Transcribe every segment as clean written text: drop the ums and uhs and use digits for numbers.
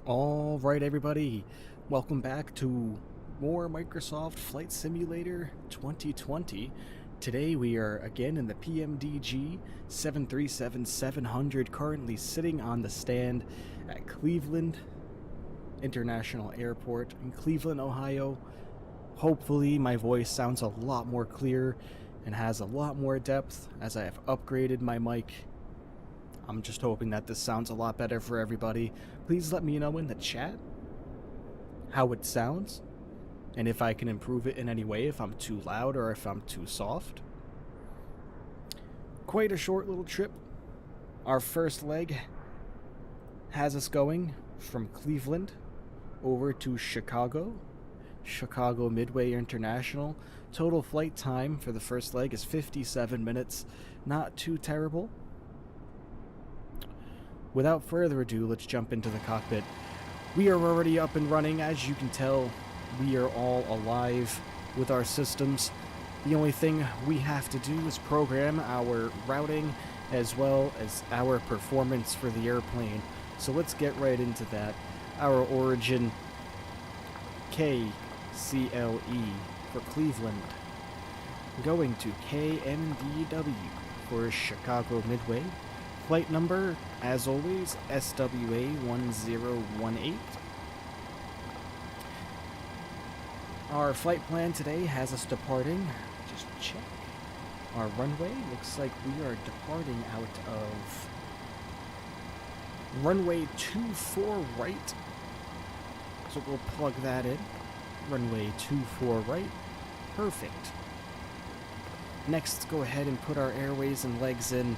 All right, everybody, welcome back to more Microsoft Flight Simulator 2020. Today we are again in the PMDG 737-700, currently sitting on the stand at Cleveland International Airport in Cleveland, Ohio. Hopefully my voice sounds a lot more clear and has a lot more depth as I have upgraded my mic. I'm just hoping that this sounds a lot better for everybody. Please let me know in the chat how it sounds, and if I can improve it in any way, if I'm too loud or if I'm too soft. Quite a short little trip. Our first leg has us going from Cleveland over to Chicago Midway International. Total flight time for the first leg is 57 minutes. Not too terrible. Without further ado, let's jump into the cockpit. We are already up and running. As you can tell, we are all alive with our systems. The only thing we have to do is program our routing as well as our performance for the airplane. So let's get right into that. Our origin, KCLE for Cleveland. Going to KMDW for Chicago Midway. Flight number, as always, SWA1018. Our flight plan today has us departing. Just check. Our runway looks like we are departing out of runway 24 right. So we'll plug that in. Runway 24 right. Perfect. Next, let's go ahead and put our airways and legs in.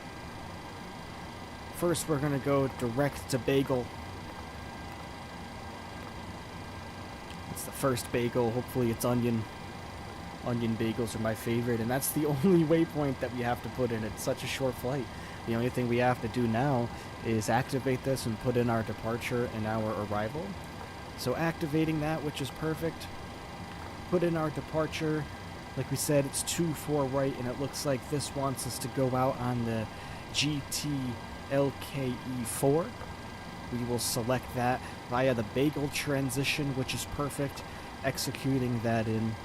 First, we're going to go direct to bagel. It's the first bagel. Hopefully it's onion. Onion bagels are my favorite, and that's the only waypoint that we have to put in. It's such a short flight. The only thing we have to do now is activate this and put in our departure and our arrival. So activating that, which is perfect. Put in our departure. Like we said, it's 2-4 right, and it looks like this wants us to go out on the LKE4. We will select that via the bagel transition, which is perfect. Executing that in.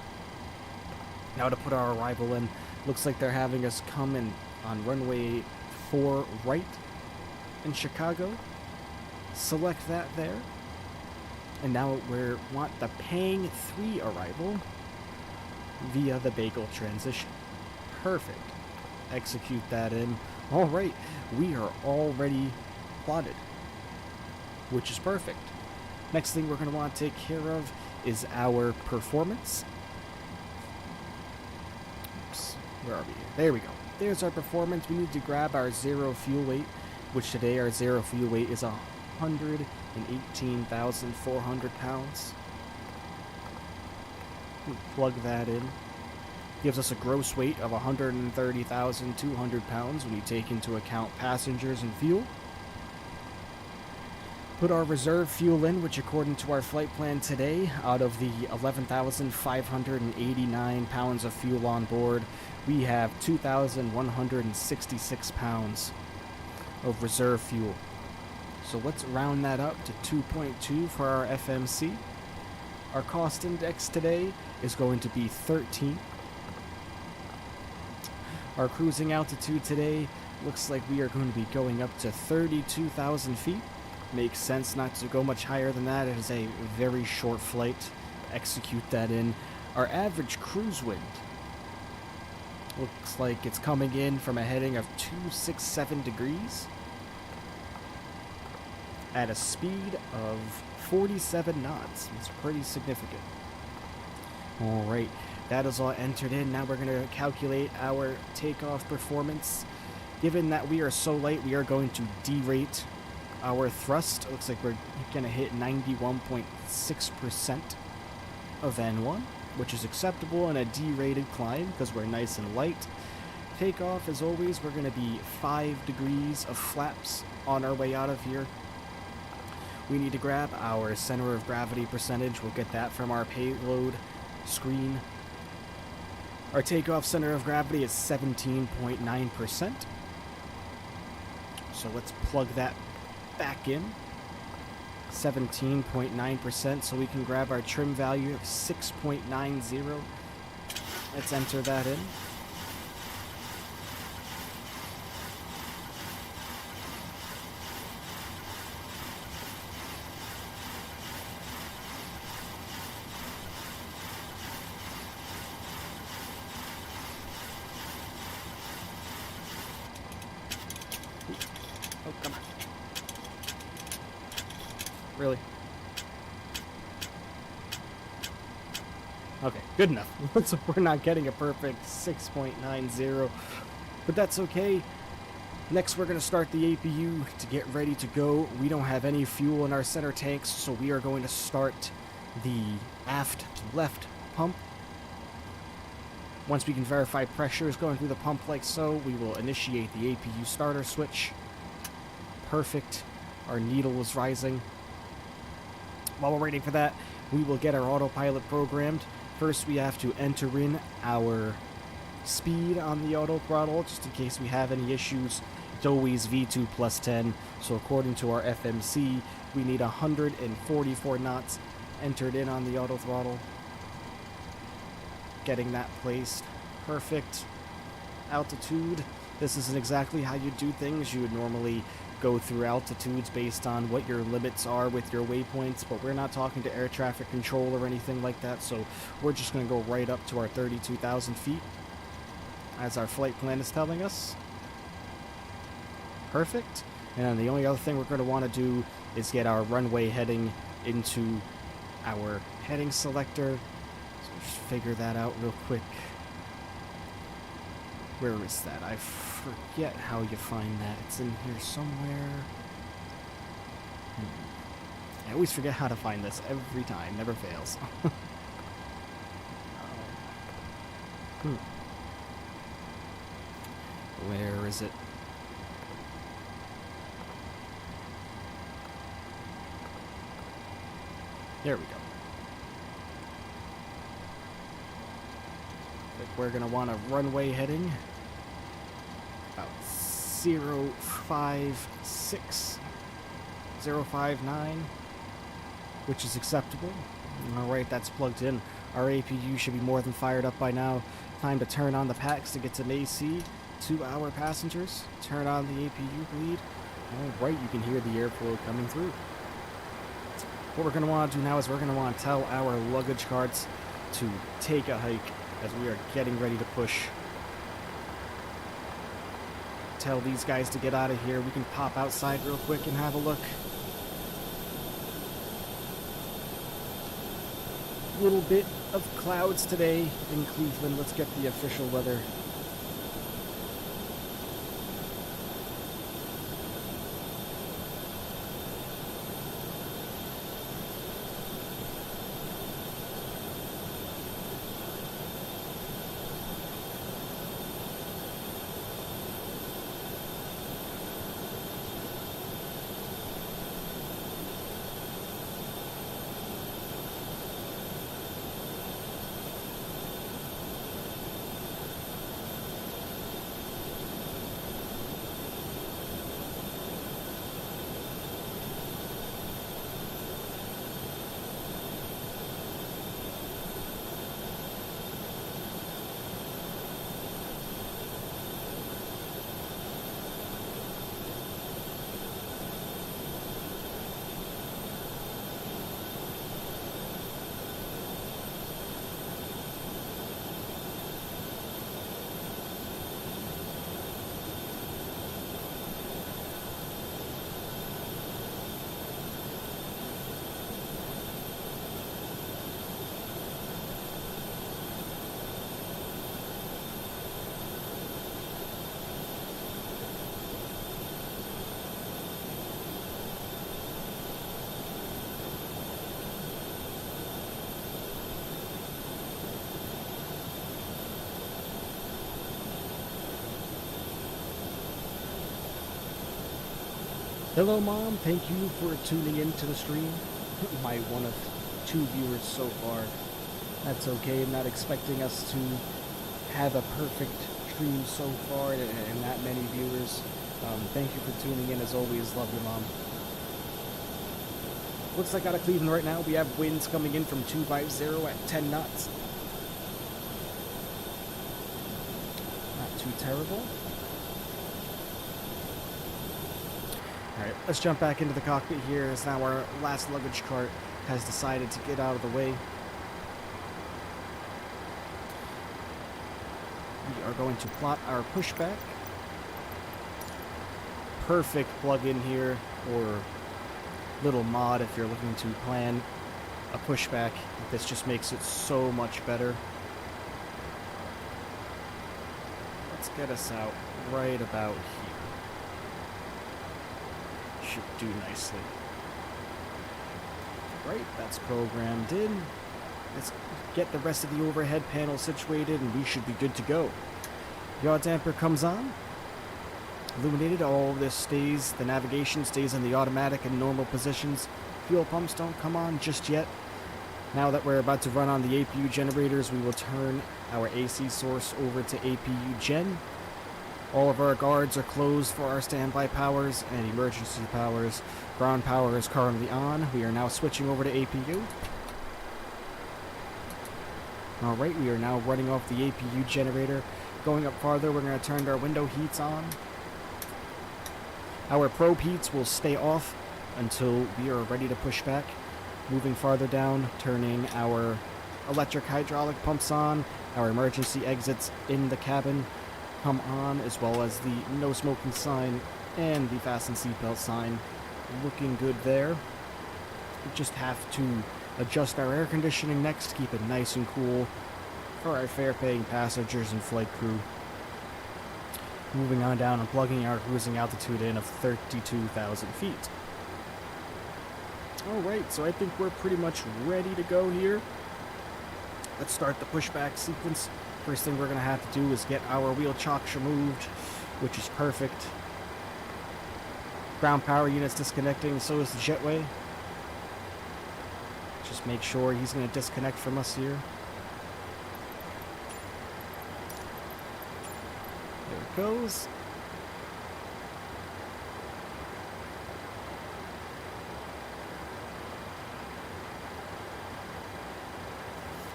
Now to put our arrival in, looks like they're having us come in on runway 4 right in Chicago. Select that there. And now we want the Pang 3 arrival via the bagel transition. Perfect. Execute that in. Alright, we are already plotted, which is perfect. Next thing we're going to want to take care of is our performance. Oops, where are we? There we go. There's our performance. We need to grab our zero fuel weight, which today our zero fuel weight is 118,400 pounds. We plug that in. Gives us a gross weight of 130,200 pounds when you take into account passengers and fuel. Put our reserve fuel in, which according to our flight plan today, out of the 11,589 pounds of fuel on board, we have 2,166 pounds of reserve fuel. So let's round that up to 2.2 for our FMC. Our cost index today is going to be 13. Our cruising altitude today looks like we are going to be going up to 32,000 feet. Makes sense not to go much higher than that. It is a very short flight. Execute that in. Our average cruise wind looks like it's coming in from a heading of 267 degrees at a speed of 47 knots. It's pretty significant. Alright. That is all entered in. Now we're going to calculate our takeoff performance. Given that we are so light, we are going to derate our thrust. It looks like we're going to hit 91.6% of N1, which is acceptable in a derated climb because we're nice and light. Takeoff, as always, we're going to be 5 degrees of flaps on our way out of here. We need to grab our center of gravity percentage. We'll get that from our payload screen. Our takeoff center of gravity is 17.9%. So let's plug that back in. 17.9%, so we can grab our trim value of 6.90. Let's enter that in. Oh, come on. Really? Okay, good enough. So we're not getting a perfect 6.90, but that's okay. Next, we're going to start the APU to get ready to go. We don't have any fuel in our center tanks, so we are going to start the aft left pump. Once we can verify pressure is going through the pump like so, we will initiate the APU starter switch. Perfect. Our needle is rising. While we're waiting for that, we will get our autopilot programmed. First, we have to enter in our speed on the auto throttle, just in case we have any issues. It's always V2 plus 10, so according to our FMC, we need 144 knots entered in on the auto throttle. Getting that placed. Perfect. Altitude. This isn't exactly how you do things. You would normally go through altitudes based on what your limits are with your waypoints, but we're not talking to air traffic control or anything like that, so we're just going to go right up to our 32,000 feet, as our flight plan is telling us. Perfect. And then the only other thing we're going to want to do is get our runway heading into our heading selector. So just figure that out real quick. Where is that? I forget how you find that. It's in here somewhere. I always forget how to find this every time. Never fails. Where is it? There we go. We're going to want a runway heading about 056, 059, which is acceptable. Alright, that's plugged in. Our APU should be more than fired up by now. Time to turn on the packs to get some AC to our passengers. Turn on the APU bleed. Alright, you can hear the airflow coming through. What we're going to want to do now is we're going to want to tell our luggage carts to take a hike as we are getting ready to push. Tell these guys to get out of here. We can pop outside real quick and have a look. Little bit of clouds today in Cleveland. Let's get the official weather. Hello, Mom. Thank you for tuning in to the stream. My one of 2 viewers so far. That's okay. I'm not expecting us to have a perfect stream so far and that many viewers. Thank you for tuning in as always. Love you, Mom. Looks like out of Cleveland right now, we have winds coming in from 250 at 10 knots. Not too terrible. Alright, let's jump back into the cockpit here as now our last luggage cart has decided to get out of the way. We are going to plot our pushback. Perfect plug-in here, or little mod if you're looking to plan a pushback. This just makes it so much better. Let's get us out right about here. Should do nicely. Right, that's programmed in. Let's get the rest of the overhead panel situated and we should be good to go. Yaw damper comes on. Illuminated, all of this stays, the navigation stays in the automatic and normal positions. Fuel pumps don't come on just yet. Now that we're about to run on the APU generators, we will turn our AC source over to APU gen. All of our guards are closed for our standby powers and emergency powers. Ground power is currently on. We are now switching over to APU. Alright, we are now running off the APU generator. Going up farther, we're going to turn our window heats on. Our probe heats will stay off until we are ready to push back. Moving farther down, turning our electric hydraulic pumps on. Our emergency exits in the cabin come on, as well as the no smoking sign and the fasten seatbelt sign. Looking good there. We just have to adjust our air conditioning next, keep it nice and cool for our fare-paying passengers and flight crew. Moving on down and plugging our cruising altitude in of 32,000 feet. Alright, so I think we're pretty much ready to go here. Let's start the pushback sequence. First thing we're going to have to do is get our wheel chocks removed, which is perfect. Ground power units disconnecting, so is the jetway. Just make sure he's going to disconnect from us here. There it goes.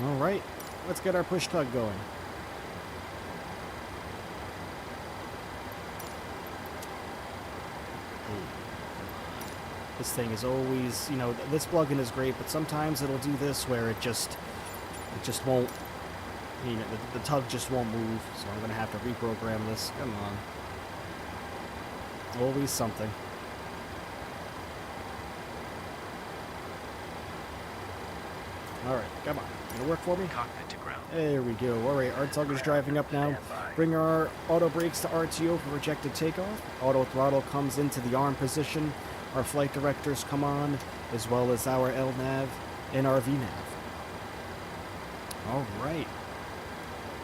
Alright, let's get our push tug going. This thing is always, you know, this plugin is great, but sometimes it'll do this where it just won't, you know, the tug just won't move, so I'm going to have to reprogram this. Come on. Always something. Alright, come on. Gonna work for me? Cockpit to ground. There we go. Alright, our tug is driving up now. Bring our auto brakes to RTO for projected takeoff. Auto throttle comes into the arm position. Our flight directors come on, as well as our LNAV and our VNAV. Alright.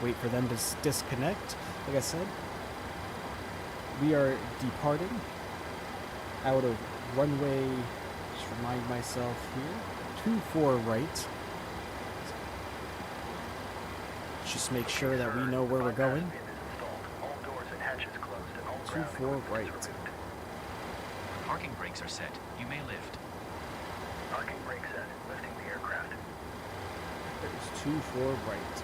Wait for them to disconnect. Like I said, we are departing out of runway, just remind myself here, 24 right. Just make sure that we know where we're going. 24 right. Parking brakes are set. You may lift. Parking brake set. Lifting the aircraft. There's 24 right.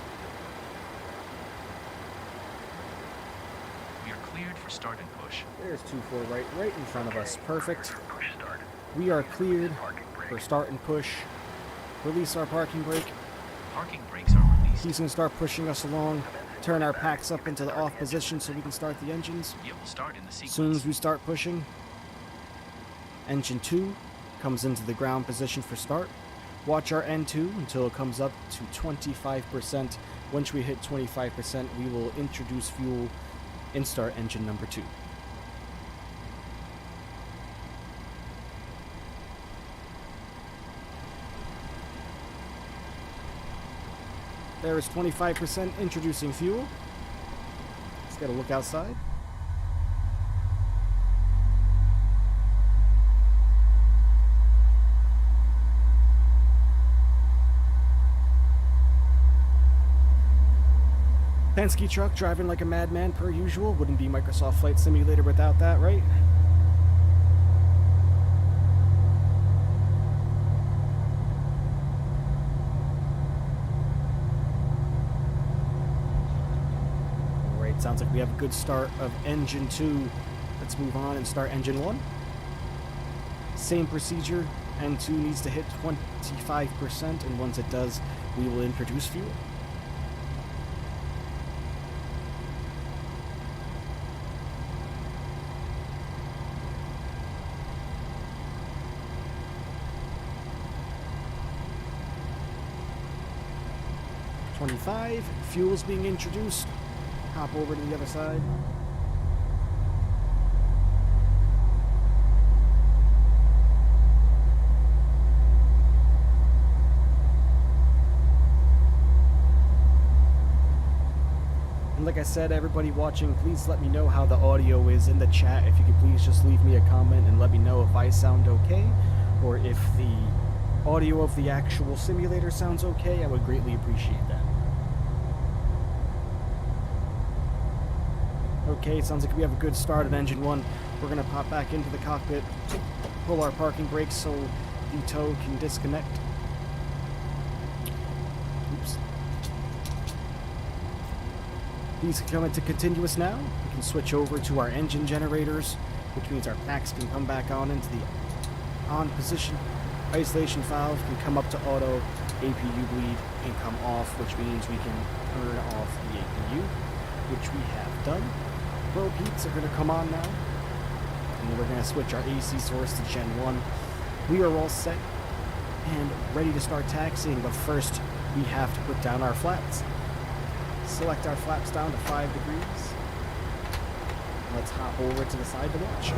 We are cleared for start and push. There's 24 right in front of us. Perfect. Push start. We are cleared Parking brake. for start and push. Release our parking brake. Parking brakes are released. He's going to start pushing us along. Turn our packs up into the off position so we can start the engines. It will start in the sequence. As soon as we start pushing, engine 2 comes into the ground position for start. Watch our N2 until it comes up to 25%. Once we hit 25%, we will introduce fuel and start engine number 2. There is 25% introducing fuel. Let's get a look outside. Penske truck driving like a madman per usual. Wouldn't be Microsoft Flight Simulator without that, right? we have a good start of engine 2. Let's move on and start engine 1. Same procedure. N2 needs to hit 25%, and once it does, we will introduce fuel. Fuel's being introduced. Hop over to the other side. And like I said, everybody watching, please let me know how the audio is in the chat. If you could please just leave me a comment and let me know if I sound okay, or if the audio of the actual simulator sounds okay. I would greatly appreciate that. Okay, it sounds like we have a good start at engine 1. We're going to pop back into the cockpit, pull our parking brakes so the tow can disconnect. Oops. These come into continuous now. We can switch over to our engine generators, which means our packs can come back on into the on position. Isolation valve can come up to auto. APU bleed can come off, which means we can turn off the APU, which we have done. Probe heats are going to come on now, and then we're going to switch our AC source to Gen 1. We are all set and ready to start taxiing, but first we have to put down our flaps. Select our flaps down to 5 degrees. Let's hop over to the side to watch.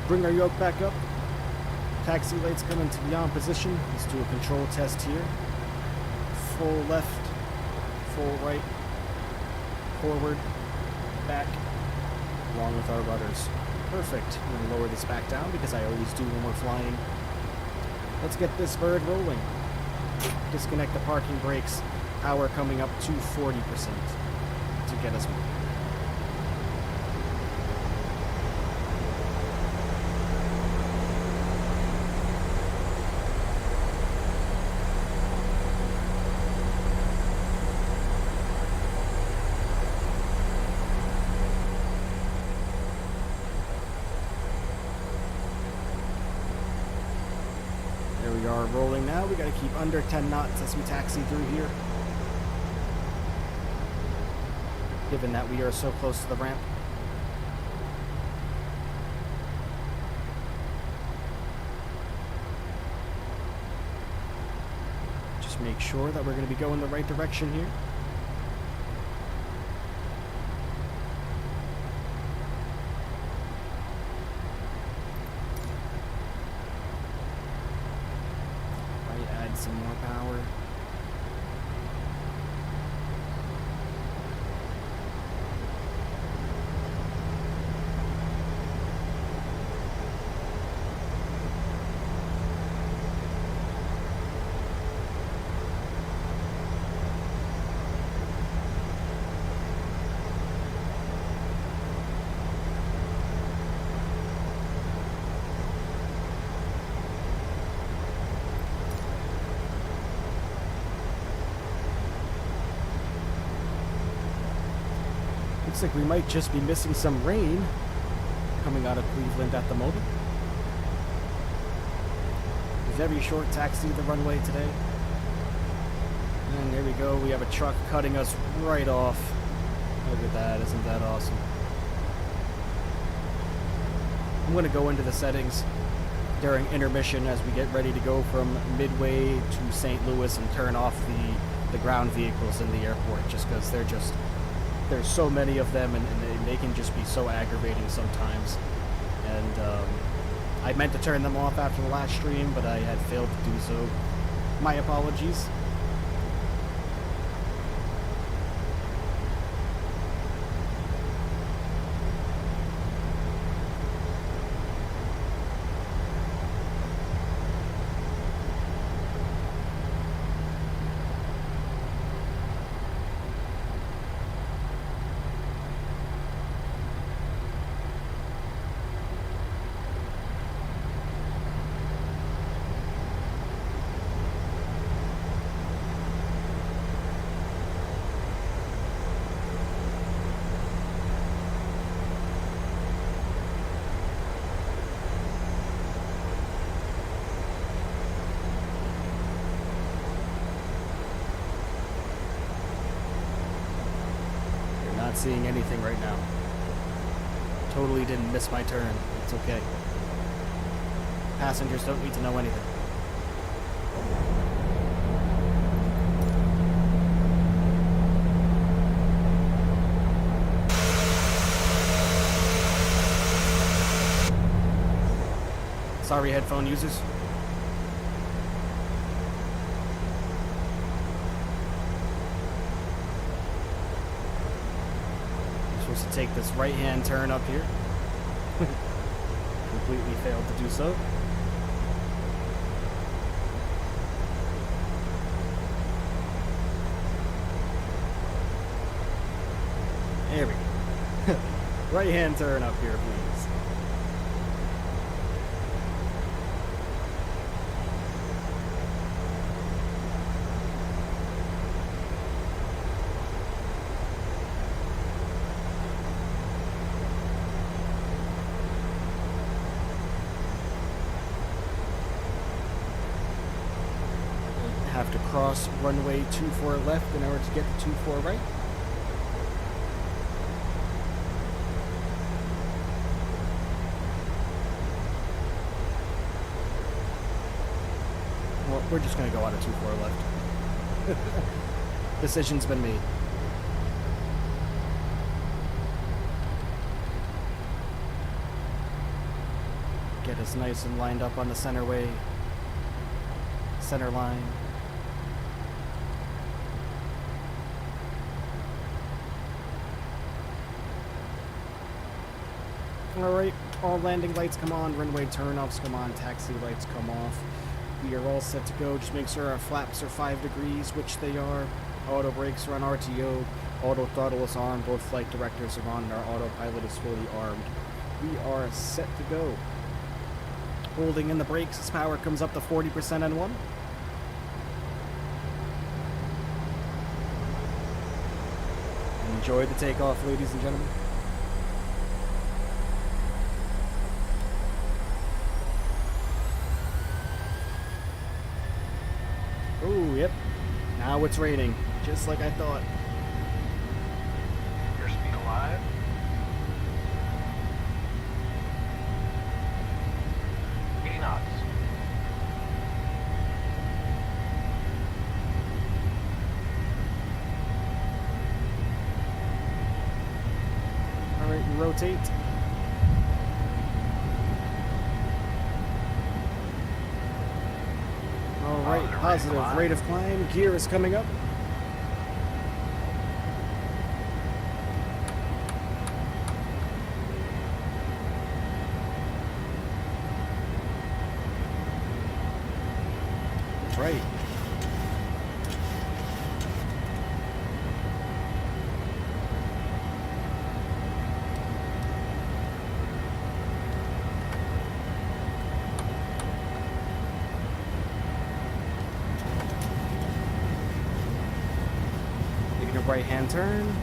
Bring our yoke back up. Taxi lights come into the on position. Let's do a control test here. Full left, full right, forward, back, along with our rudders. Perfect. I'm going to lower this back down because I always do when we're flying. Let's get this bird rolling. Disconnect the parking brakes. Power coming up to 40% to get us moving. We are rolling now. We got to keep under 10 knots as we taxi through here, given that we are so close to the ramp. Just make sure that we're going to be going the right direction here. Some more power. Looks like we might just be missing some rain coming out of Cleveland at the moment. Very short taxi to the runway today. And there we go. We have a truck cutting us right off. Look at that. Isn't that awesome? I'm going to go into the settings during intermission as we get ready to go from Midway to St. Louis and turn off the ground vehicles in the airport, just because there's so many of them, and they can just be so aggravating sometimes. And I meant to turn them off after the last stream, but I had failed to do so. My apologies. not seeing anything right now. Totally didn't miss my turn. It's okay. Passengers don't need to know anything. Sorry, headphone users. I'm supposed to take this right-hand turn up here. Completely failed to do so. There we go. Right-hand turn up here, please. Have to cross runway 24 left in order to get to 24 right. Well, we're just going to go out of 24 left. Decision's been made. Get us nice and lined up on the center line. Alright, all landing lights come on, runway turnoffs come on, taxi lights come off. We are all set to go. Just make sure our flaps are 5 degrees, which they are. Auto brakes are on RTO. Auto throttle is on. Both flight directors are on, and our autopilot is fully armed. We are set to go. Holding in the brakes as power comes up to 40% on one. Enjoy the takeoff, ladies and gentlemen. Oh, yep. Now it's raining, just like I thought. Your speed alive. Knots. All right, rotate. All right, positive rate of climb. Gear is coming up. Right. Making a right-hand turn.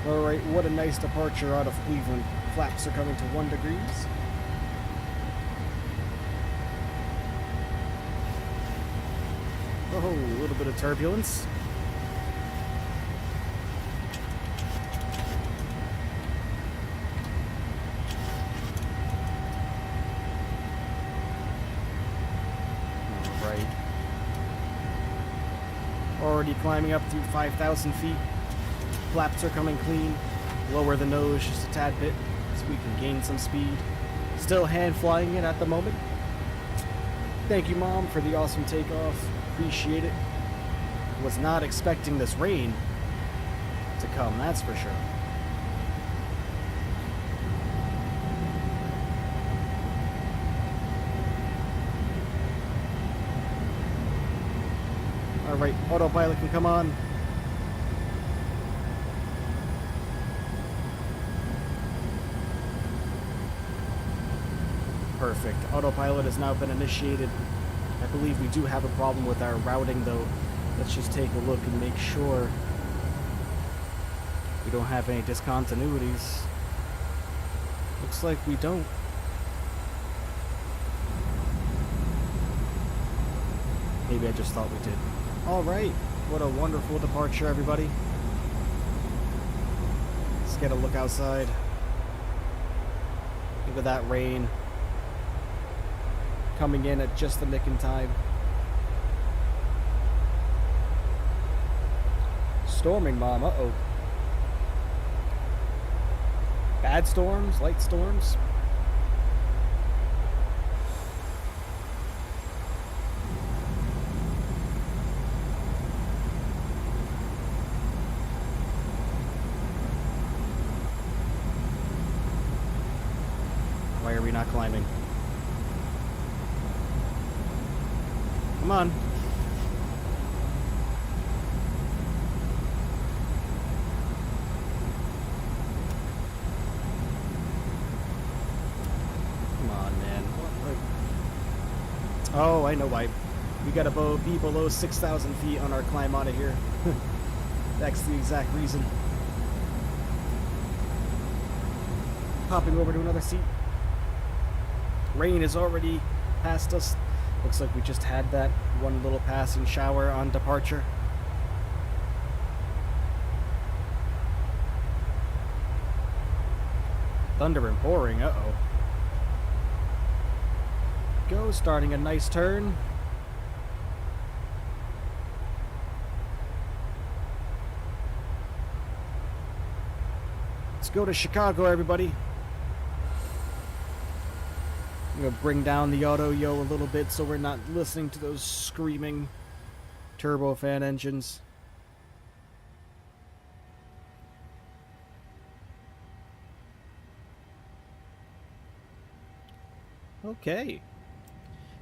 Alright, what a nice departure out of Cleveland. Flaps are coming to 1 degrees. Oh, a little bit of turbulence. Alright. Already climbing up through 5,000 feet. Flaps are coming clean. Lower the nose just a tad bit so we can gain some speed. Still hand flying it at the moment. Thank you, Mom, for the awesome takeoff. Appreciate it. Was not expecting this rain to come, that's for sure. Alright, autopilot can come on. Perfect. Autopilot has now been initiated at believe we do have a problem with our routing, though. Let's just take a look and make sure we don't have any discontinuities. Looks like we don't. Maybe I just thought we did. Alright, what a wonderful departure, everybody. Let's get a look outside. Look at that rain. Coming in at just the nick in time. Storming, Mom. Uh-oh. Bad storms? Light storms? Why are we not climbing? Come on. Come on, man. Oh, I know why. We gotta be below 6,000 feet on our climb out of here. That's the exact reason. Hopping over to another seat. Rain is already past us. Looks like we just had that one little passing shower on departure. Thunder and pouring, uh-oh. Go, starting a nice turn. Let's go to Chicago, everybody. I'm going to bring down the auto-yo a little bit so we're not listening to those screaming turbofan engines. Okay.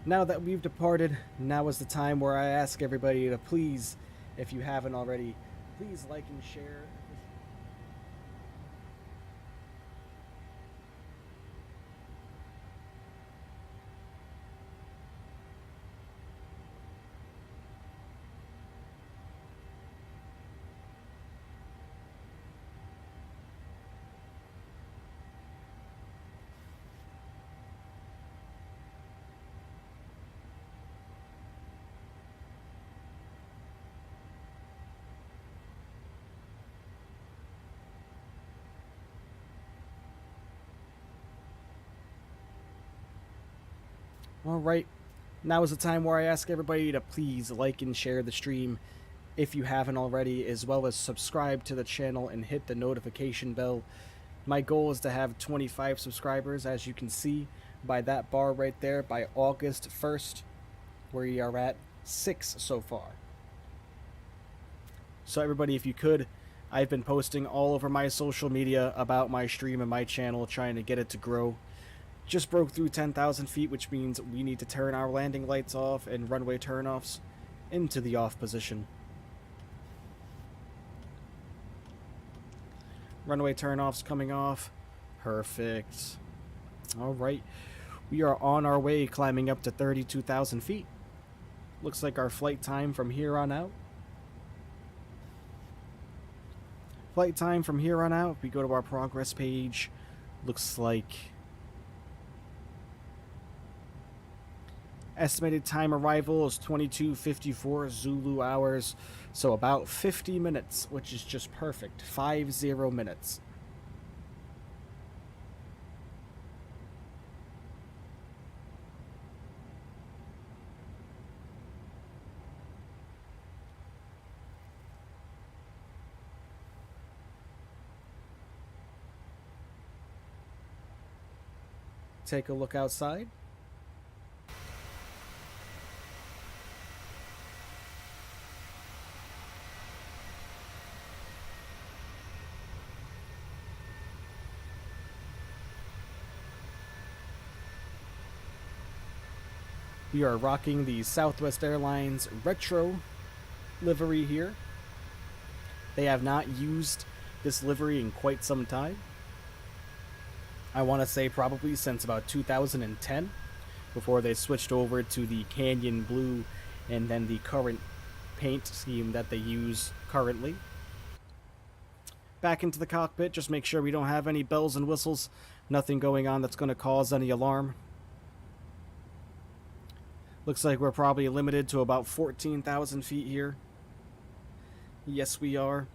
Now that we've departed, now is the time where I ask everybody to please, if you haven't already, please like and share. Alright, now is the time where I ask everybody to please like and share the stream if you haven't already, as well as subscribe to the channel and hit the notification bell. My goal is to have 25 subscribers, as you can see by that bar right there, by August 1st, where we are at 6 so far. So everybody, if you could, I've been posting all over my social media about my stream and my channel, trying to get it to grow. Just broke through 10,000 feet, which means we need to turn our landing lights off and runway turnoffs into the off position. Runway turnoffs coming off. Perfect. Alright. We are on our way, climbing up to 32,000 feet. Looks like our flight time from here on out. Flight time from here on out, if we go to our progress page, looks like estimated time arrival is 22:54 Zulu hours, so about 50 minutes, which is just perfect. 50 minutes. Take a look outside. We are rocking the Southwest Airlines retro livery here. They have not used this livery in quite some time. I want to say probably since about 2010, before they switched over to the Canyon Blue and then the current paint scheme that they use currently. Back into the cockpit, just make sure we don't have any bells and whistles, nothing going on that's going to cause any alarm. Looks like we're probably limited to about 14,000 feet here. Yes, we are.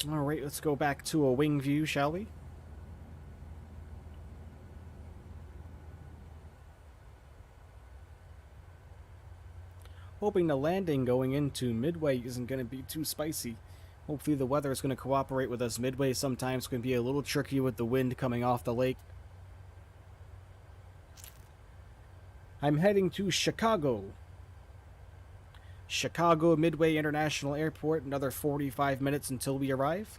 Alright, let's go back to a wing view, shall we? Hoping the landing going into Midway isn't going to be too spicy. Hopefully the weather is going to cooperate with us. Midway sometimes can be a little tricky with the wind coming off the lake. I'm heading to Chicago. Chicago Midway International Airport, another 45 minutes until we arrive.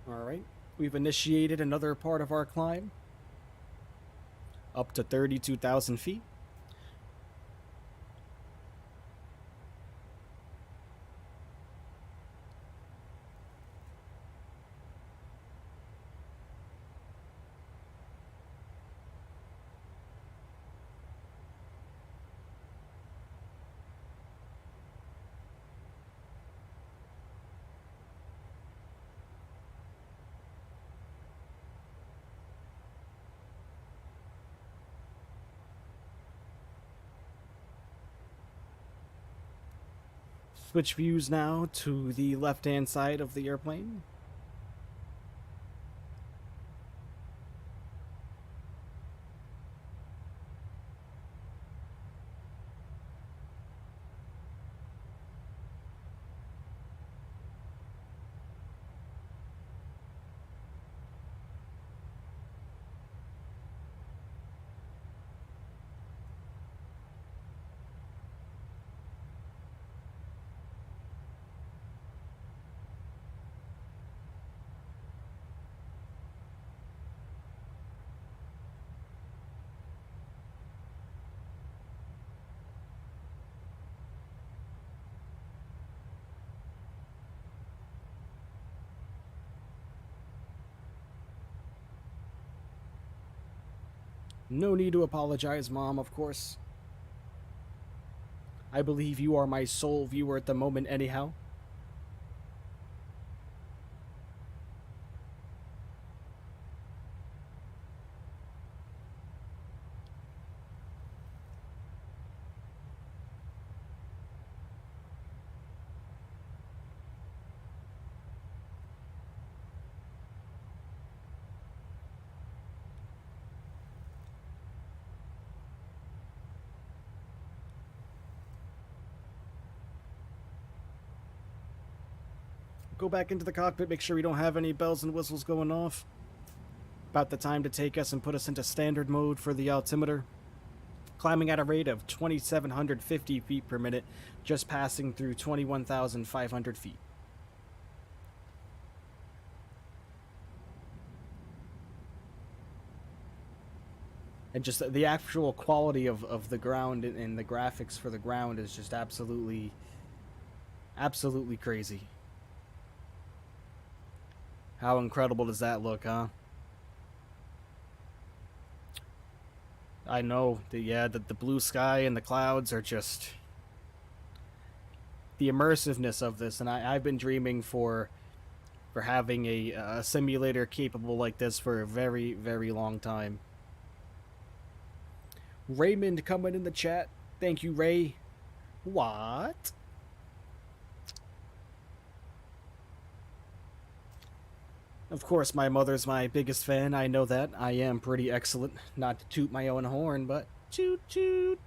Alright, we've initiated another part of our climb. Up to 32,000 feet. Switch views now to the left-hand side of the airplane. No need to apologize, Mom, of course. I believe you are my sole viewer at the moment anyhow. Go back into the cockpit, make sure we don't have any bells and whistles going off. About the time to take us and put us into standard mode for the altimeter. Climbing at a rate of 2,750 feet per minute, just passing through 21,500 feet. And just the actual quality of the ground and the graphics for the ground is just absolutely crazy. How incredible does that look, huh? I know, the blue sky and the clouds are just... The immersiveness of this, and I've been dreaming for having a simulator capable like this for a very, very long time. Raymond coming in the chat. Thank you, Ray. What? Of course, my mother's my biggest fan. I know that. I am pretty excellent. Not to toot my own horn, but toot toot.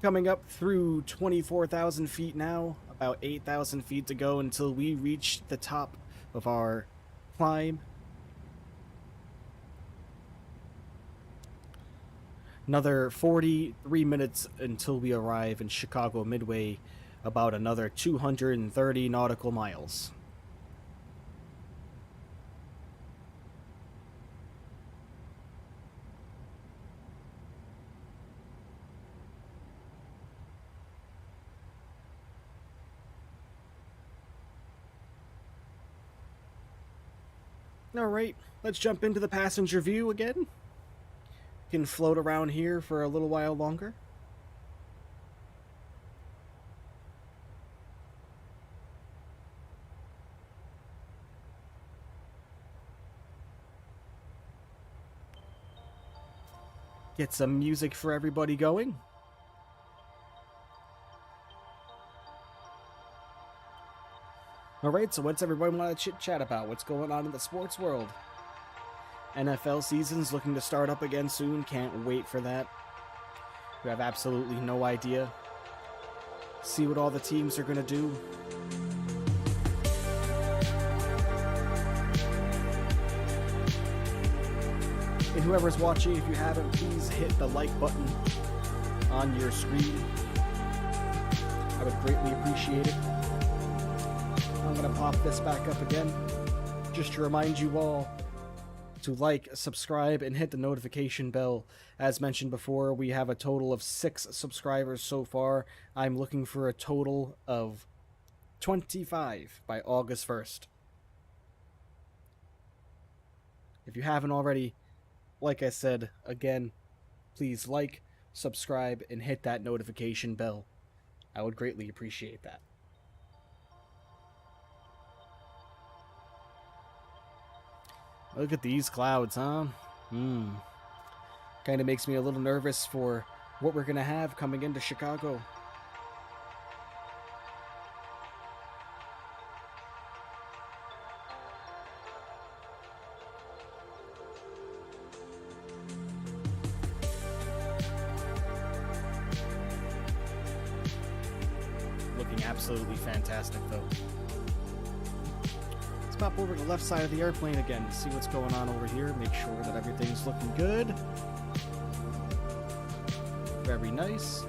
Coming up through 24,000 feet now. About 8,000 feet to go until we reach the top of our climb. Another 43 minutes until we arrive in Chicago Midway, about another 230 nautical miles. Alright, let's jump into the passenger view again. Can float around here for a little while longer. Get some music for everybody going. Alright, so what's everybody want to chit-chat about? What's going on in the sports world? NFL season's looking to start up again soon. Can't wait for that. We have absolutely no idea. See what all the teams are going to do. And whoever's watching, if you haven't, please hit the like button on your screen. I would greatly appreciate it. I'm going to pop this back up again, just to remind you all to like, subscribe, and hit the notification bell. As mentioned before, we have a total of 6 subscribers so far. I'm looking for a total of 25 by August 1st. If you haven't already, like I said, again, please like, subscribe, and hit that notification bell. I would greatly appreciate that. Look at these clouds, huh? Kind of makes me a little nervous for what we're going to have coming into Chicago. Looking absolutely fantastic, though. Pop over to the left side of the airplane again, see what's going on over here, make sure that everything's looking good. Very nice.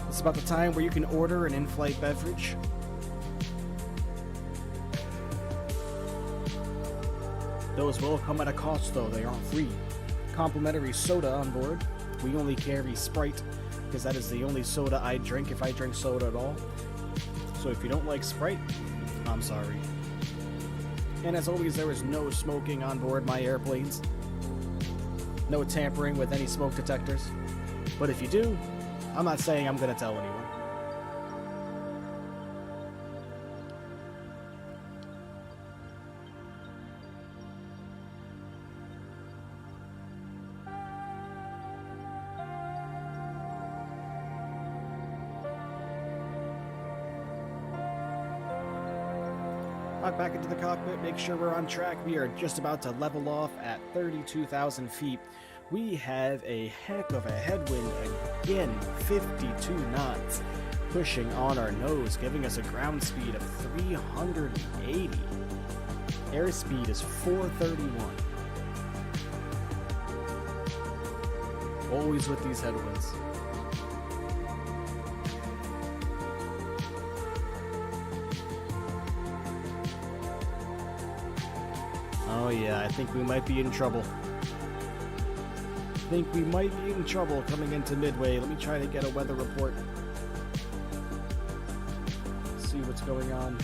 It's about the time where you can order an in-flight beverage. Those will come at a cost though, they aren't free. Complimentary soda on board. We only carry Sprite, because that is the only soda I drink if I drink soda at all. So if you don't like Sprite, I'm sorry. And as always, there is no smoking on board my airplanes. No tampering with any smoke detectors. But if you do, I'm not saying I'm going to tell anyone. Back into the cockpit, make sure we're on track. We are just about to level off at 32,000 feet. We have a heck of a headwind again, 52 knots, pushing on our nose, giving us a ground speed of 380. Airspeed is 431. Always with these headwinds. Oh yeah, I think we might be in trouble. Coming into Midway. Let me try to get a weather report. See what's going on.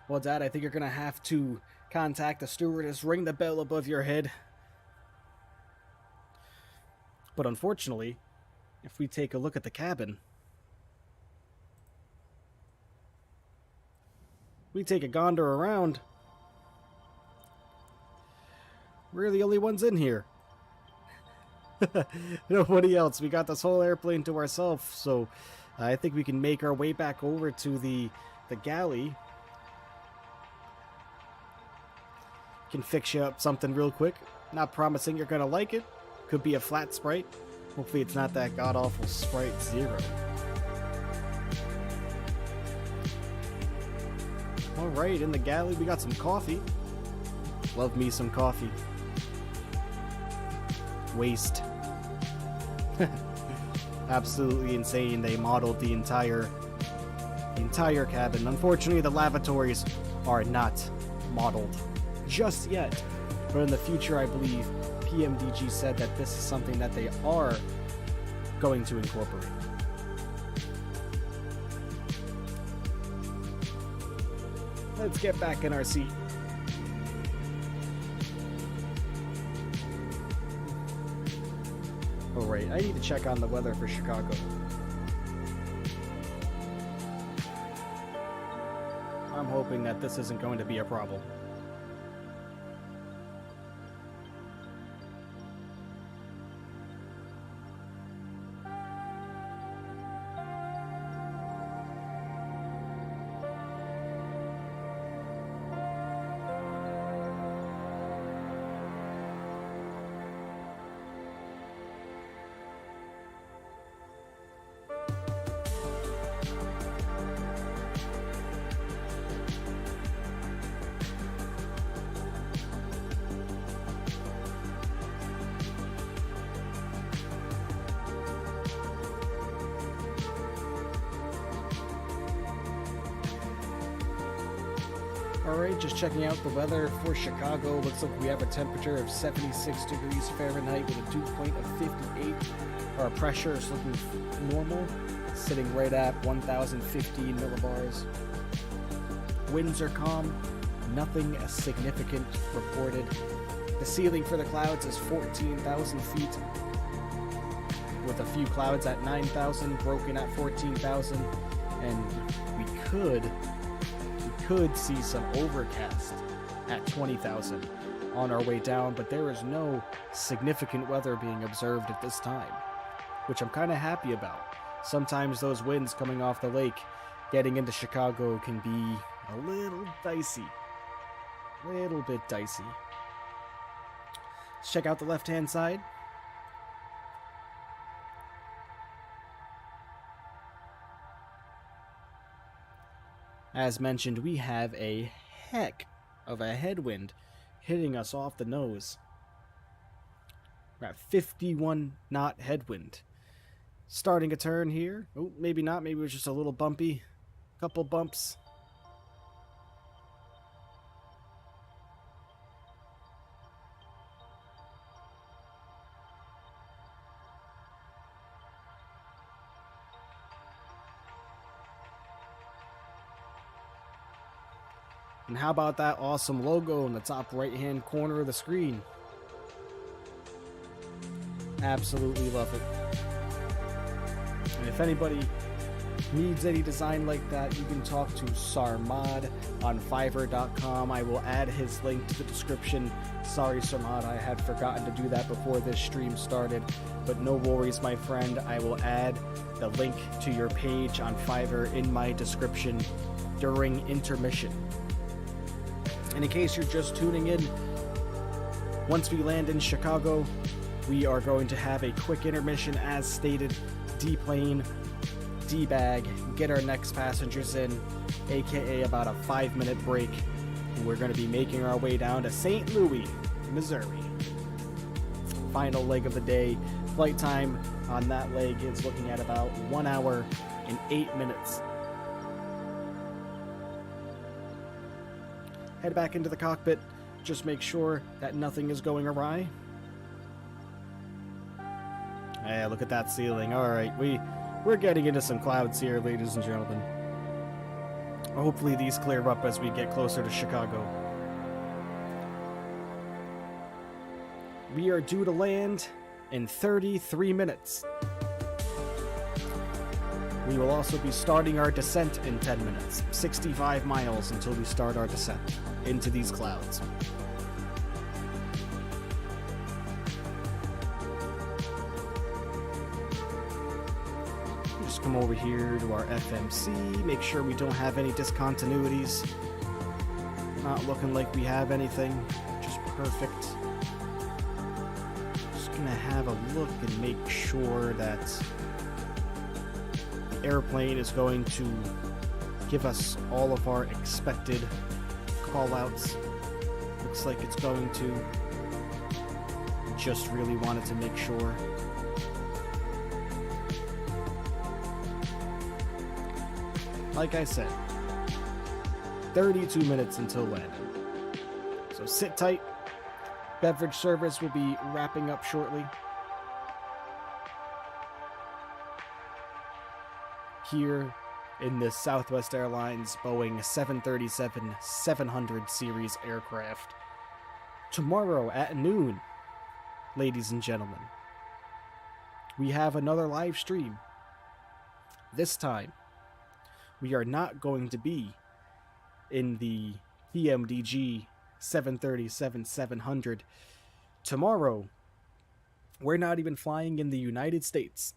Well, Dad, I think you're going to have to contact the stewardess, ring the bell above your head. But unfortunately, if we take a look at the cabin, We take a Gondor around. We're the only ones in here. Nobody else. We got this whole airplane to ourselves, so I think we can make our way back over to the galley. Can fix you up something real quick. Not promising you're gonna like it. Could be a flat sprite. Hopefully it's not that god-awful Sprite Zero. Alright, in the galley we got some coffee. Love me some coffee. Waste. Absolutely insane. They modeled the entire cabin. Unfortunately, the lavatories are not modeled just yet. But in the future, I believe PMDG said that this is something that they are going to incorporate. Let's get back in our seat. Alright, I need to check on the weather for Chicago. I'm hoping that this isn't going to be a problem. Alright, just checking out the weather for Chicago. Looks like we have a temperature of 76 degrees Fahrenheit with a dew point of 58. Our pressure is looking normal, sitting right at 1,015 millibars. Winds are calm, nothing significant reported. The ceiling for the clouds is 14,000 feet, with a few clouds at 9,000, broken at 14,000, and we could see some overcast at 20,000 on our way down, but there is no significant weather being observed at this time, which I'm kind of happy about. Sometimes those winds coming off the lake getting into Chicago can be a little dicey. Little bit dicey. Let's check out the left-hand side. As mentioned, we have a heck of a headwind hitting us off the nose. We're at 51 knot headwind. Starting a turn here. Oh, maybe not. Maybe it was just a little bumpy. Couple bumps. And how about that awesome logo in the top right-hand corner of the screen? Absolutely love it. And if anybody needs any design like that, you can talk to Sarmad on Fiverr.com. I will add his link to the description. Sorry, Sarmad, I had forgotten to do that before this stream started. But no worries, my friend. I will add the link to your page on Fiverr in my description during intermission. And in case you're just tuning in, once we land in Chicago, we are going to have a quick intermission as stated, deplane, debag, get our next passengers in, aka about a 5-minute break. And we're going to be making our way down to St. Louis, Missouri. Final leg of the day. Flight time on that leg is looking at about 1 hour and 8 minutes. Head back into the cockpit. Just make sure that nothing is going awry. Hey, look at that ceiling. Alright, we're getting into some clouds here, ladies and gentlemen. Hopefully these clear up as we get closer to Chicago. We are due to land in 33 minutes. We will also be starting our descent in 10 minutes. 65 miles until we start our descent into these clouds. Just come over here to our FMC, make sure we don't have any discontinuities. Not looking like we have anything, just perfect. Just gonna have a look and make sure that the airplane is going to give us all of our expected callouts. Looks like it's going to. Just really wanted to make sure. Like I said, 32 minutes until landing. So sit tight. Beverage service will be wrapping up shortly. Here in this Southwest Airlines Boeing 737-700 series aircraft. Tomorrow at noon, ladies and gentlemen, we have another live stream. This time, we are not going to be in the PMDG 737-700. Tomorrow, we're not even flying in the United States.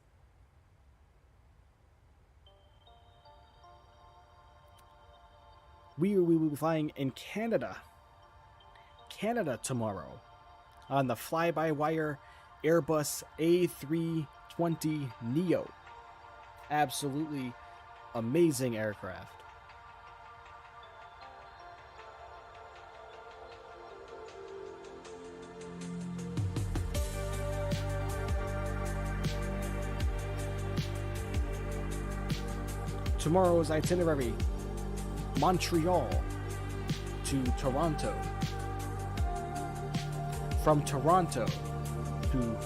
We will be flying in Canada. Canada tomorrow on the fly-by-wire Airbus A320neo. Absolutely amazing aircraft. Tomorrow's itinerary: Montreal to Toronto. From Toronto to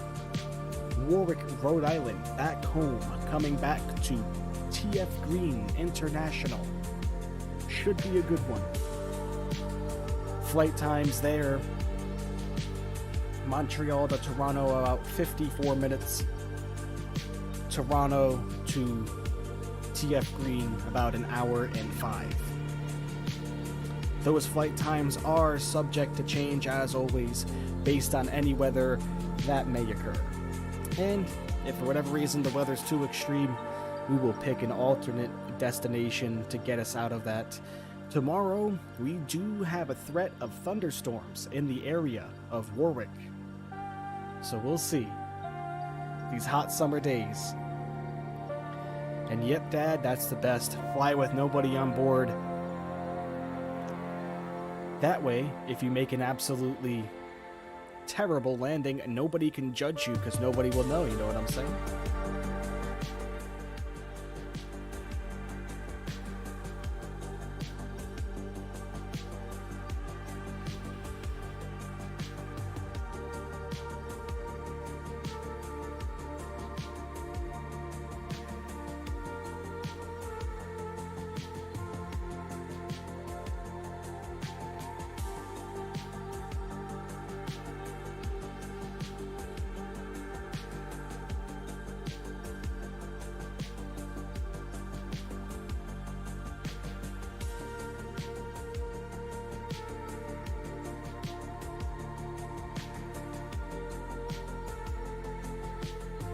Warwick, Rhode Island, back home, coming back to TF Green International. Should be a good one. Flight times there: Montreal to Toronto, about 54 minutes. Toronto to TF Green, about an hour and 5. Those flight times are subject to change, as always, based on any weather that may occur. And if for whatever reason the weather's too extreme, we will pick an alternate destination to get us out of that. Tomorrow, we do have a threat of thunderstorms in the area of Warwick. So we'll see. These hot summer days. And yep, Dad, that's the best. Fly with nobody on board. That way, if you make an absolutely terrible landing, nobody can judge you because nobody will know, you know what I'm saying?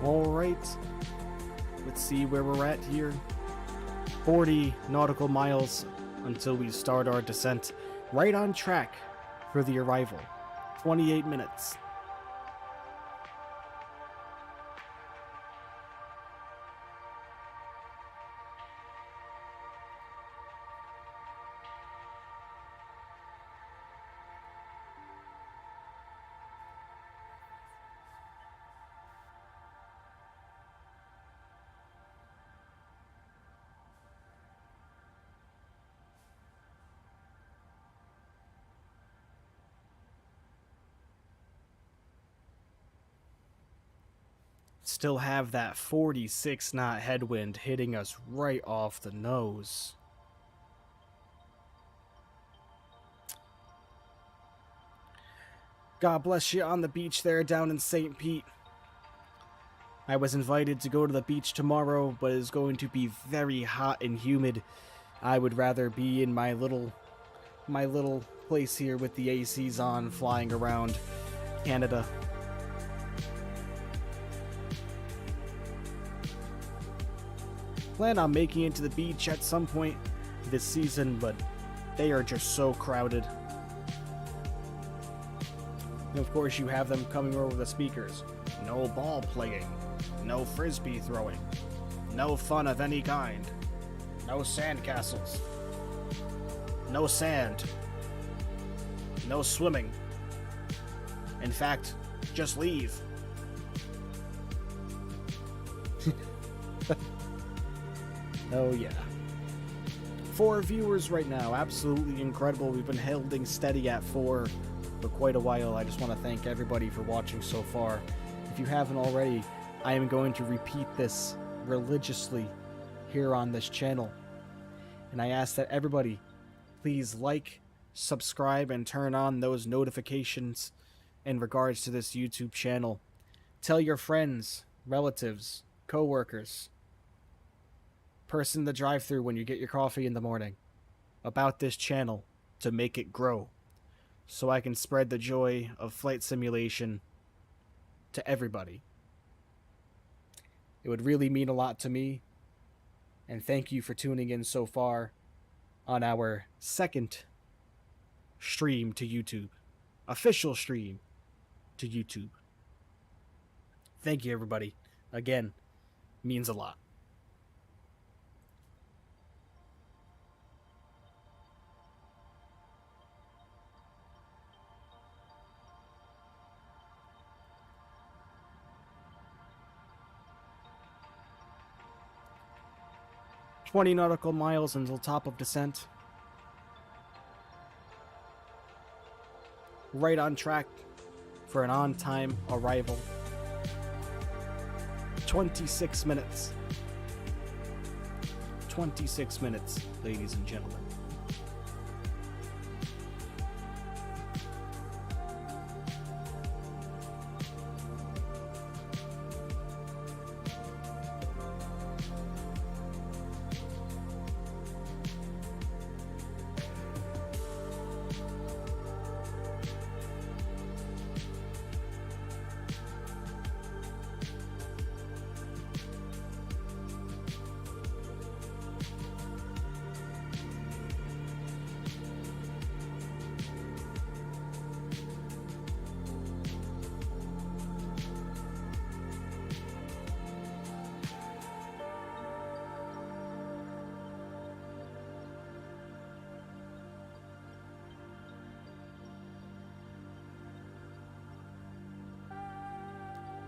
Alright, let's see where we're at here. 40 nautical miles until we start our descent. Right on track for the arrival. 28 minutes. Still have that 46 knot headwind hitting us right off the nose. God bless you on the beach there down in St. Pete. I was invited to go to the beach tomorrow, but it's going to be very hot and humid. I would rather be in my little place here with the ACs on, flying around Canada. Plan on making it to the beach at some point this season, but they are just so crowded. And of course, you have them coming over the speakers. No ball playing. No frisbee throwing. No fun of any kind. No sandcastles. No sand. No swimming. In fact, just leave. Oh yeah. 4 viewers right now. Absolutely incredible. We've been holding steady at 4 for quite a while. I just want to thank everybody for watching so far. If you haven't already, I am going to repeat this religiously here on this channel. And I ask that everybody please like, subscribe, and turn on those notifications in regards to this YouTube channel. Tell your friends, relatives, co-workers, person in the drive-thru when you get your coffee in the morning about this channel to make it grow, so I can spread the joy of flight simulation to everybody. It would really mean a lot to me, and thank you for tuning in so far on our second stream to YouTube, official stream to YouTube. Thank you, everybody. Again, means a lot. "20 nautical miles until top of descent. Right on track for an on-time arrival. 26 minutes. 26 minutes, ladies and gentlemen.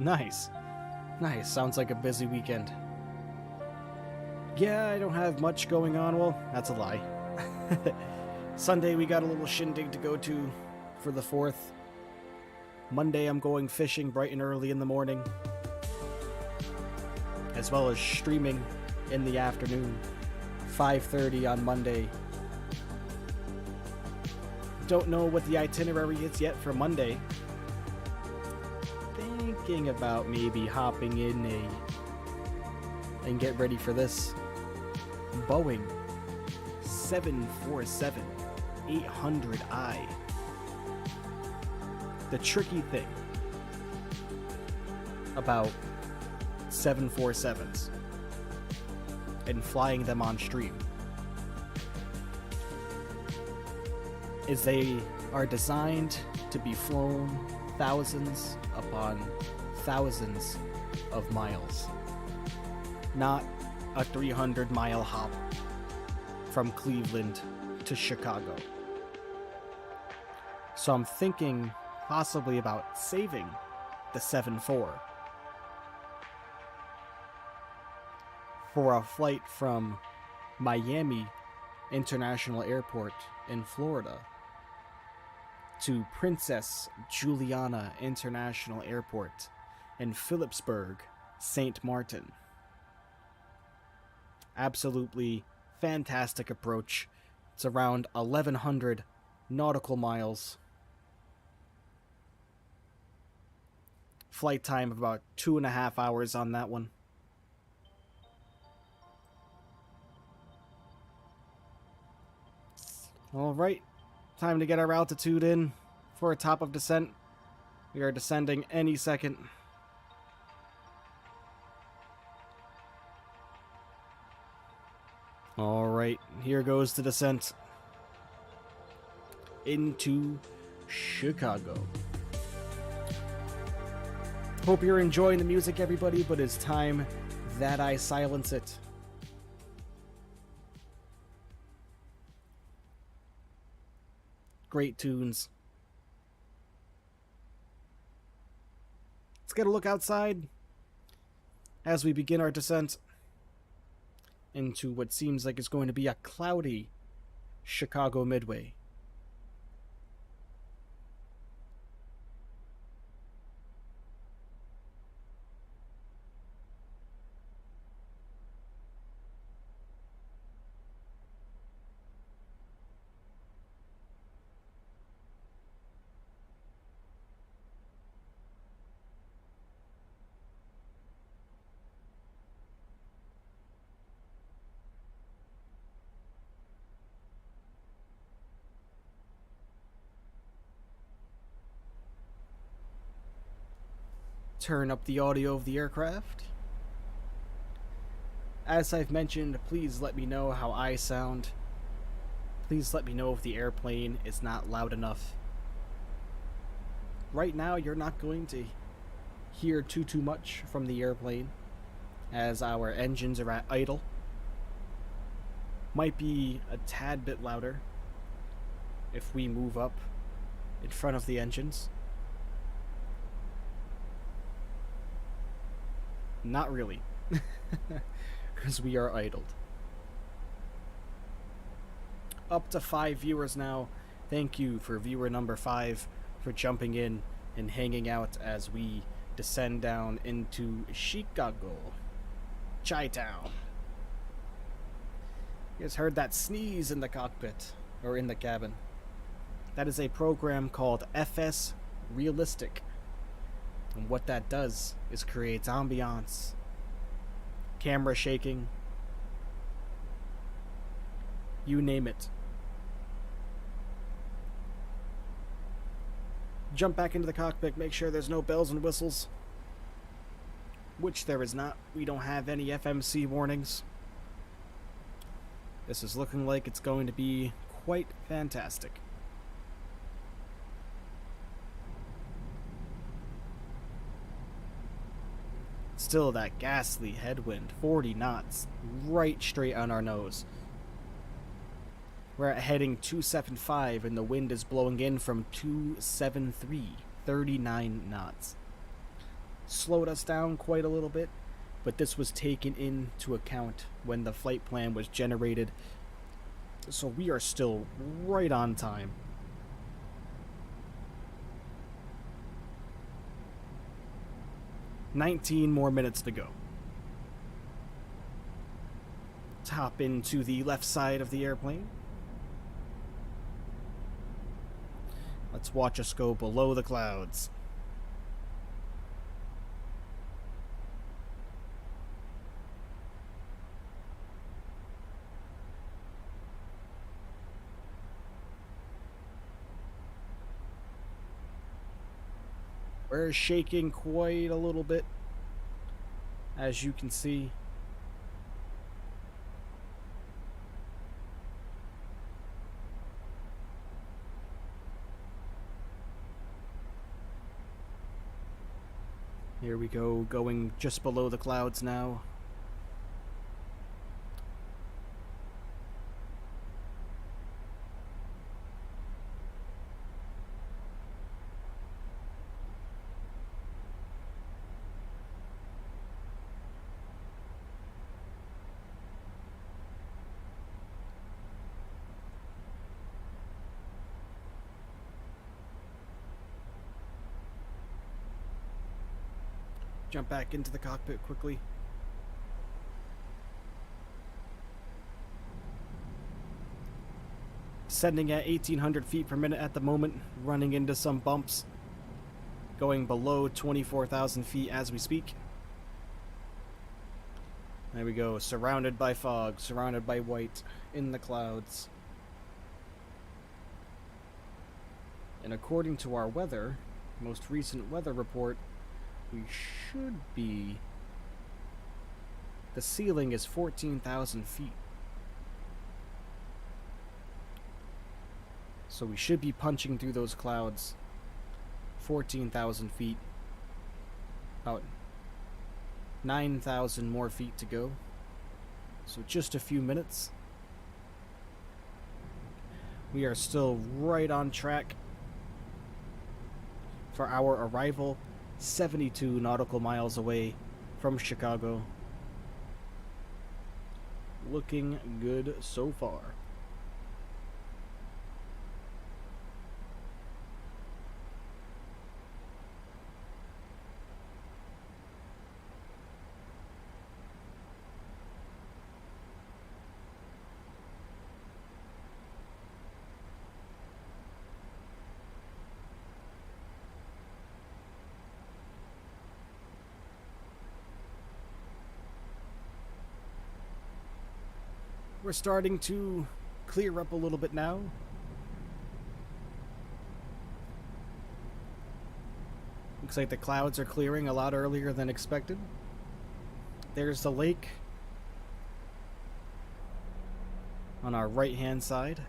Nice. Nice. Sounds like a busy weekend. Yeah, I don't have much going on. Well, that's a lie. Sunday we got a little shindig to go to for the 4th. Monday I'm going fishing bright and early in the morning, as well as streaming in the afternoon, 5:30 on Monday. Don't know what the itinerary is yet for Monday. Thinking about maybe hopping in and get ready for this Boeing 747-800i. The tricky thing about 747s and flying them on stream is they are designed to be flown thousands upon thousands of miles, not a 300-mile hop from Cleveland to Chicago. So I'm thinking possibly about saving the 747 for a flight from Miami International Airport in Florida to Princess Juliana International Airport in Phillipsburg, St. Martin. Absolutely fantastic approach. It's around 1,100 nautical miles flight time of about 2.5 hours on that one. Alright, time to get our altitude in for a top of descent. We are descending any second. Alright, here goes the descent into Chicago. Hope you're enjoying the music, everybody, but it's time that I silence it. Great tunes. Let's get a look outside as we begin our descent into what seems like it's going to be a cloudy Chicago Midway. Turn up the audio of the aircraft. As I've mentioned, please let me know how I sound. Please let me know if the airplane is not loud enough. Right now, you're not going to hear too much from the airplane, as our engines are at idle. Might be a tad bit louder if we move up in front of the engines. Not really, because we are idled. Up to 5 viewers now. Thank you for viewer number 5 for jumping in and hanging out as we descend down into Chicago, Chi-Town. You guys heard that sneeze in the cockpit, or in the cabin. That is a program called FS Realistic. And what that does is creates ambiance, camera shaking, you name it. Jump back into the cockpit, make sure there's no bells and whistles, which there is not. We don't have any FMC warnings. This is looking like it's going to be quite fantastic. Still that ghastly headwind, 40 knots, right straight on our nose. We're at heading 275 and the wind is blowing in from 273, 39 knots. Slowed us down quite a little bit, but this was taken into account when the flight plan was generated, so we are still right on time. $19 more minutes to go. Hop into the left side of the airplane. Let's watch us go below the clouds. We're shaking quite a little bit, as you can see. Here we go, going just below the clouds now. Jump back into the cockpit quickly. Sending at 1,800 feet per minute at the moment, running into some bumps. going below 24,000 feet as we speak. There we go, surrounded by fog, surrounded by white in the clouds. And according to our weather, most recent weather report, we should be... The ceiling is 14,000 feet. So we should be punching through those clouds. 14,000 feet. About 9,000 more feet to go. So just a few minutes. We are still right on track for our arrival, 72 nautical miles away from Chicago. Looking good so far. We're starting to clear up a little bit now. Looks like the clouds are clearing a lot earlier than expected. There's the lake on our right-hand side.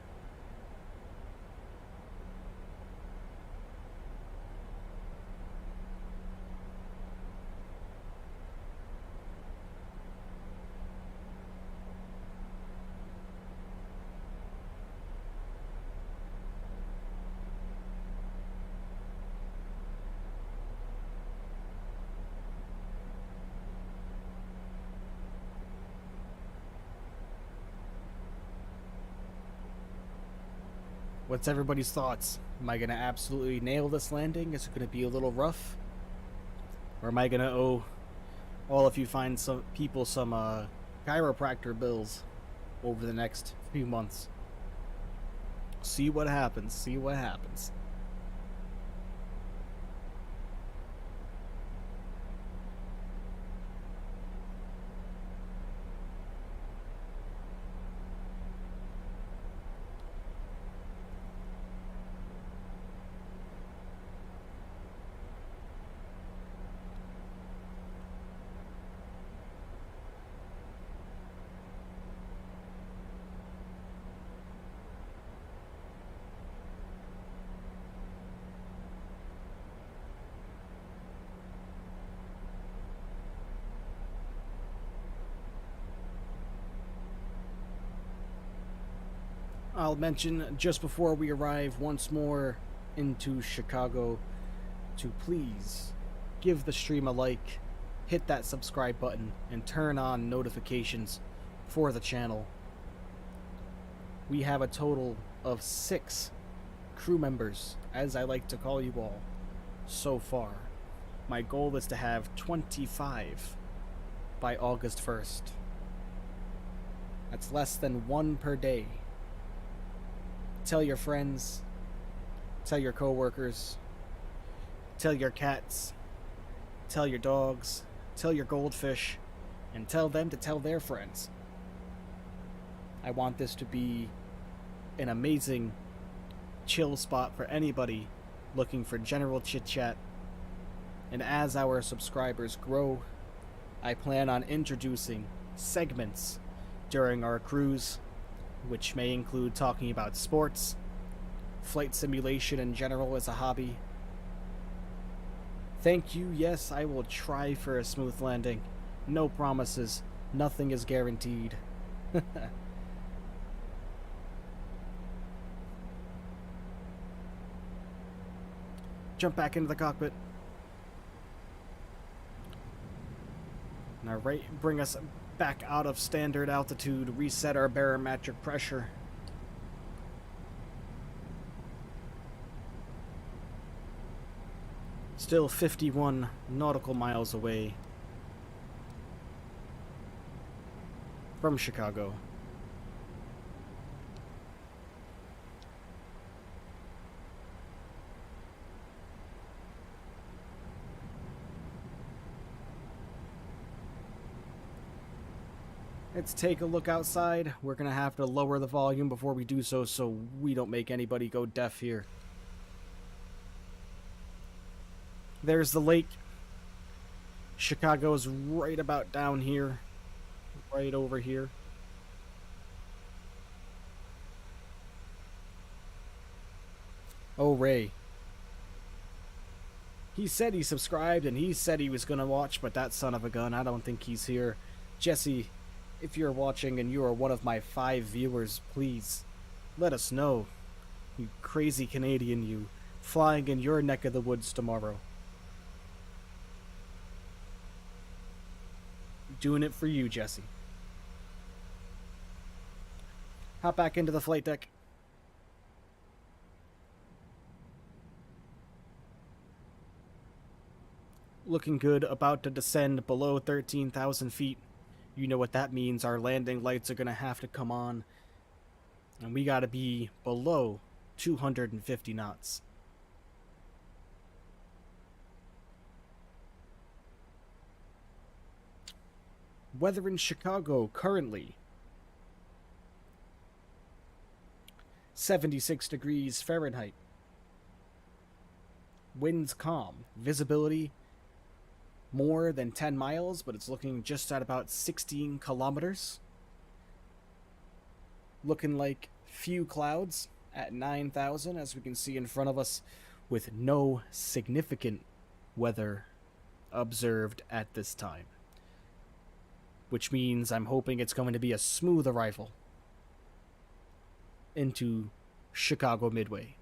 What's everybody's thoughts? Am I going to absolutely nail this landing? Is it going to be a little rough? Or am I going to owe all of you find some people some chiropractor bills over the next few months? See what happens. See what happens. I'll mention just before we arrive once more into Chicago to please give the stream a like, hit that subscribe button, and turn on notifications for the channel. We have a total of 6 crew members, as I like to call you all, so far. My goal is to have 25 by August 1st. That's less than 1 per day. Tell your friends, tell your coworkers, tell your cats, tell your dogs, tell your goldfish, and tell them to tell their friends. I want this to be an amazing chill spot for anybody looking for general chit-chat. And as our subscribers grow, I plan on introducing segments during our cruise, which may include talking about sports, flight simulation in general as a hobby. Thank you, yes, I will try for a smooth landing. No promises, nothing is guaranteed. Jump back into the cockpit. Now bring us back out of standard altitude, reset our barometric pressure. Still 51 nautical miles away from Chicago. Let's take a look outside. We're gonna have to lower the volume before we do so, so we don't make anybody go deaf here. There's the lake. Chicago's right about down here. Right over here. Oh, Ray. He said he subscribed and he said he was gonna watch, but that son of a gun, I don't think he's here. Jesse, if you're watching and you are one of my 5 viewers, please let us know. You crazy Canadian, you, flying in your neck of the woods tomorrow. Doing it for you, Jesse. Hop back into the flight deck. Looking good, about to descend below 13,000 feet. You know what that means, our landing lights are going to have to come on. And we got to be below 250 knots. Weather in Chicago currently 76 degrees Fahrenheit. Winds calm. Visibility more than 10 miles, but it's looking just at about 16 kilometers. Looking like few clouds at 9,000, as we can see in front of us, with no significant weather observed at this time. Which means I'm hoping it's going to be a smooth arrival into Chicago Midway.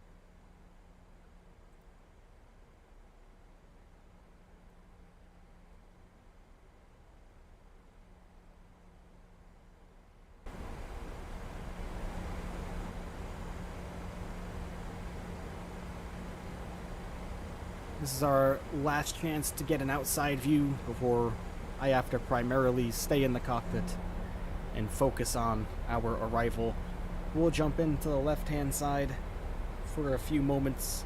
This is our last chance to get an outside view before I have to primarily stay in the cockpit and focus on our arrival. We'll jump into the left-hand side for a few moments.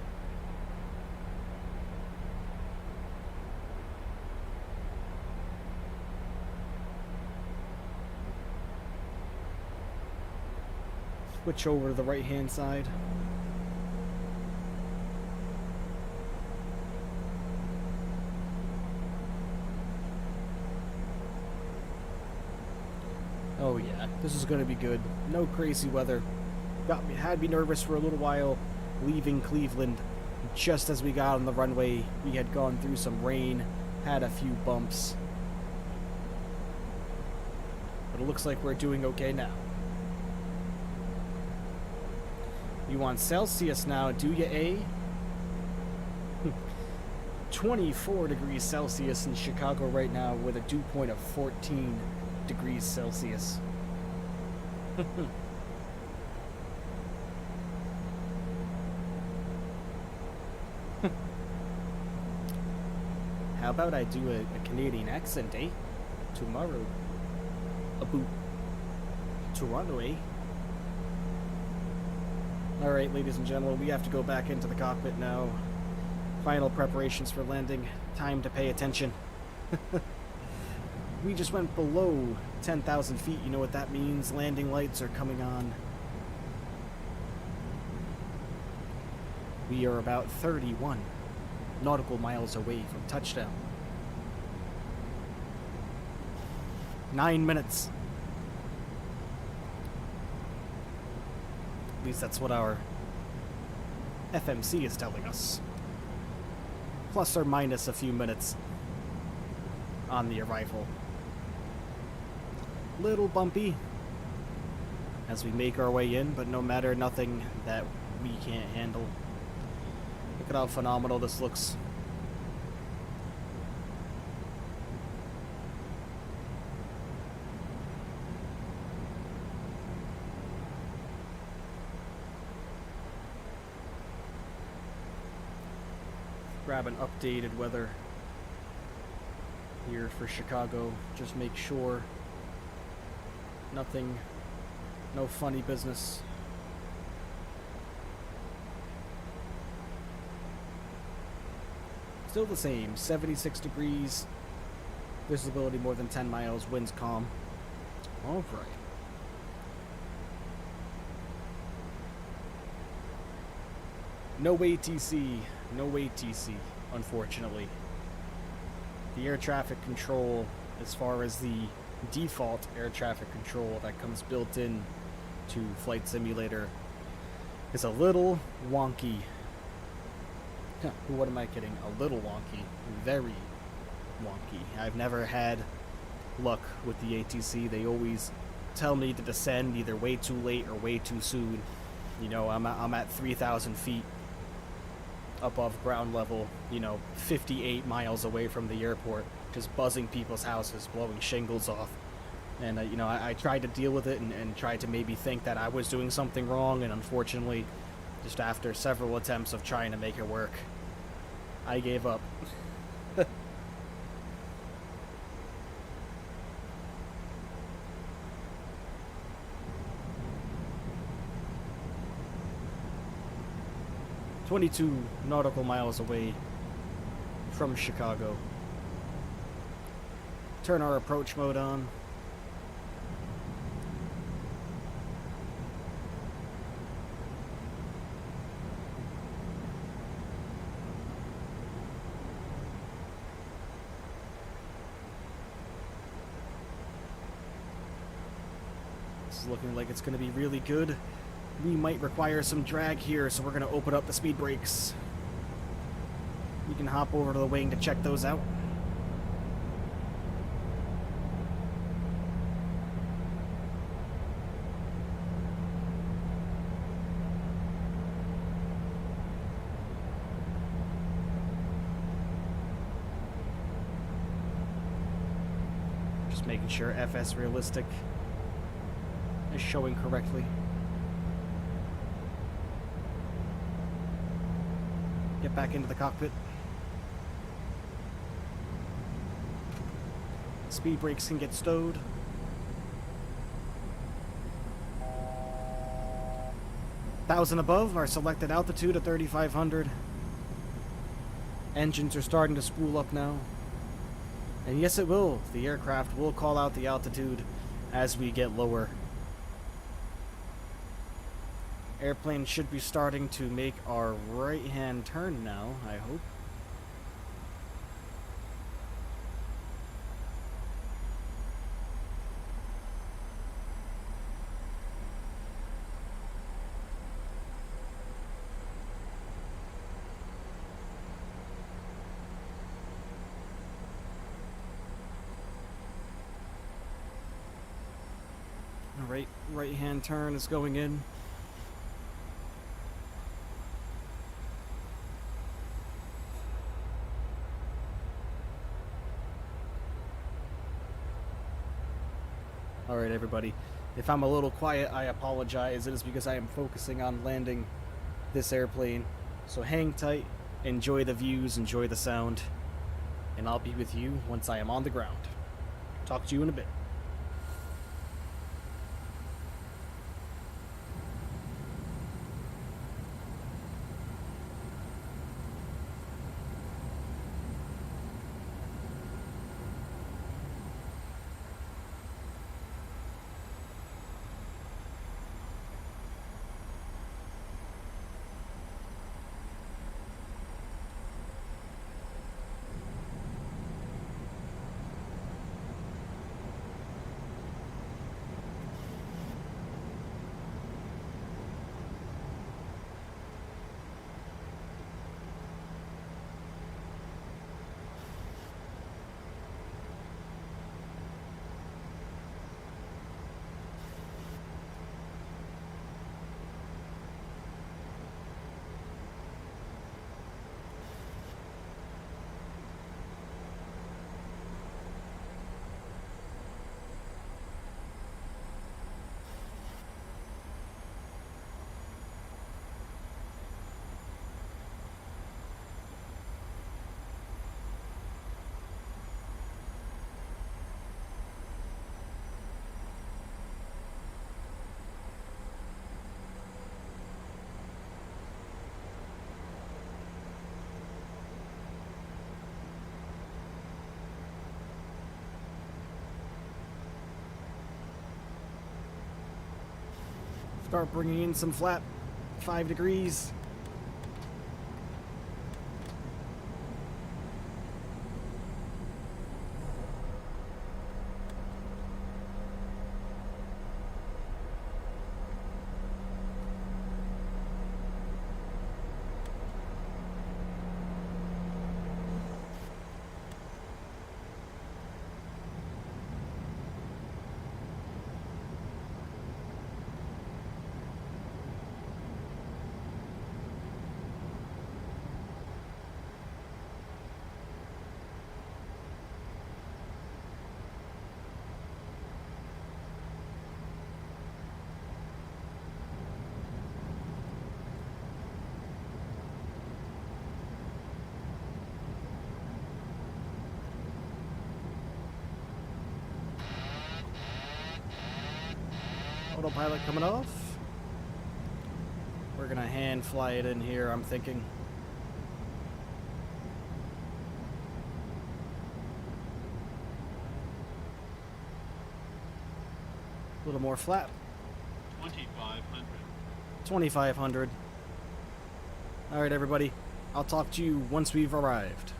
Switch over to the right-hand side. Oh yeah, this is going to be good. No crazy weather. Had me nervous for a little while leaving Cleveland. Just as we got on the runway, we had gone through some rain, had a few bumps. But it looks like we're doing okay now. You want Celsius now, do you, eh? 24 degrees Celsius in Chicago right now with a dew point of 14 degrees Celsius. How about I do a Canadian accent, eh? Tomorrow. About Toronto, eh? Alright, ladies and gentlemen, we have to go back into the cockpit now. Final preparations for landing. Time to pay attention. We just went below 10,000 feet. You know what that means? Landing lights are coming on. We are about 31 nautical miles away from touchdown. 9 minutes. At least that's what our FMC is telling us. Plus or minus a few minutes on the arrival. Little bumpy as we make our way in, but no matter, nothing that we can't handle. Look at how phenomenal this looks. Grab an updated weather here for Chicago. Just make sure nothing, no funny business. Still the same, 76 degrees, visibility more than 10 miles, winds calm. All right. No ATC, no ATC, unfortunately. The air traffic control, as far as the default air traffic control that comes built in to Flight Simulator, is a little wonky. What am I kidding? A little wonky. Very wonky. I've never had luck with the ATC. They always tell me to descend either way too late or way too soon. You know, I'm at 3,000 feet above ground level, you know, 58 miles away from the airport, just buzzing people's houses, blowing shingles off. And, you know, I tried to deal with it and tried to maybe think that I was doing something wrong, and unfortunately, just after several attempts of trying to make it work, I gave up. 22 nautical miles away from Chicago. Turn our approach mode on. This is looking like it's going to be really good. We might require some drag here, so we're going to open up the speed brakes. You can hop over to the wing to check those out. Just making sure FS Realistic is showing correctly. Get back into the cockpit. Speed brakes can get stowed. Thousand above, our selected altitude at 3,500. Engines are starting to spool up now. And yes, it will. The aircraft will call out the altitude as we get lower. Airplane should be starting to make our right-hand turn now, I hope. Alright, right-hand turn is going in. Alright everybody, if I'm a little quiet, I apologize. It is because I am focusing on landing this airplane. So hang tight, enjoy the views, enjoy the sound, and I'll be with you once I am on the ground. Talk to you in a bit. Start bringing in some flat 5 degrees. Autopilot coming off. We're gonna hand fly it in here, I'm thinking. A little more flap. 2,500. 2,500. Alright, everybody. I'll talk to you once we've arrived.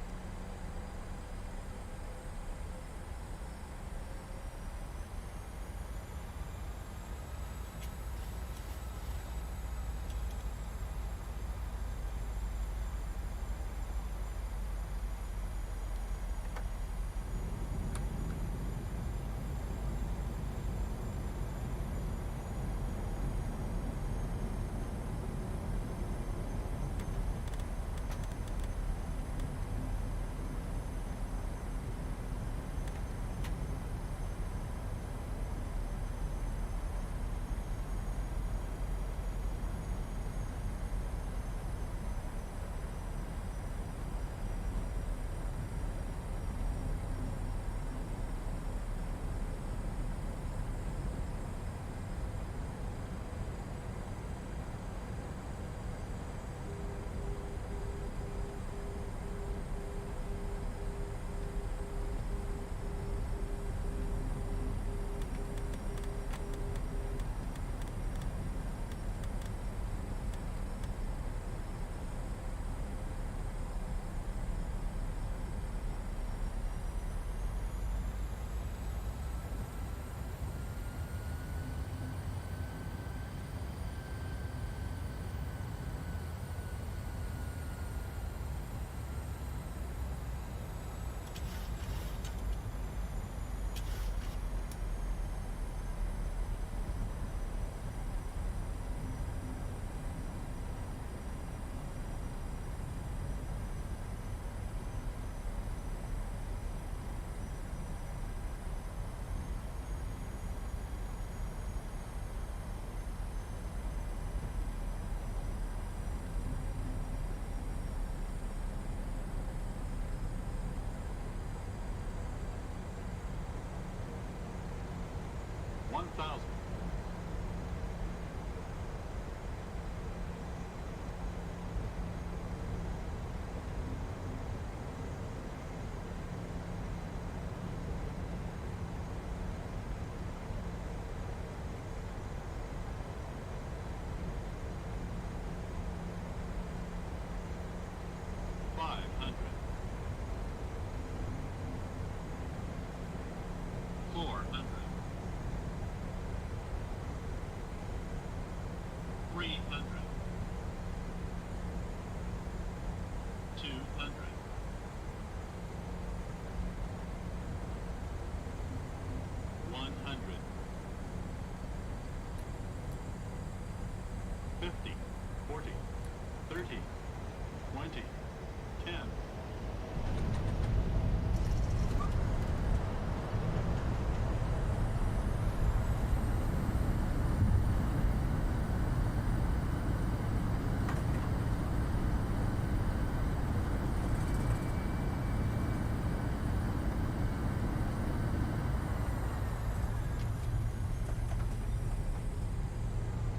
One thousand.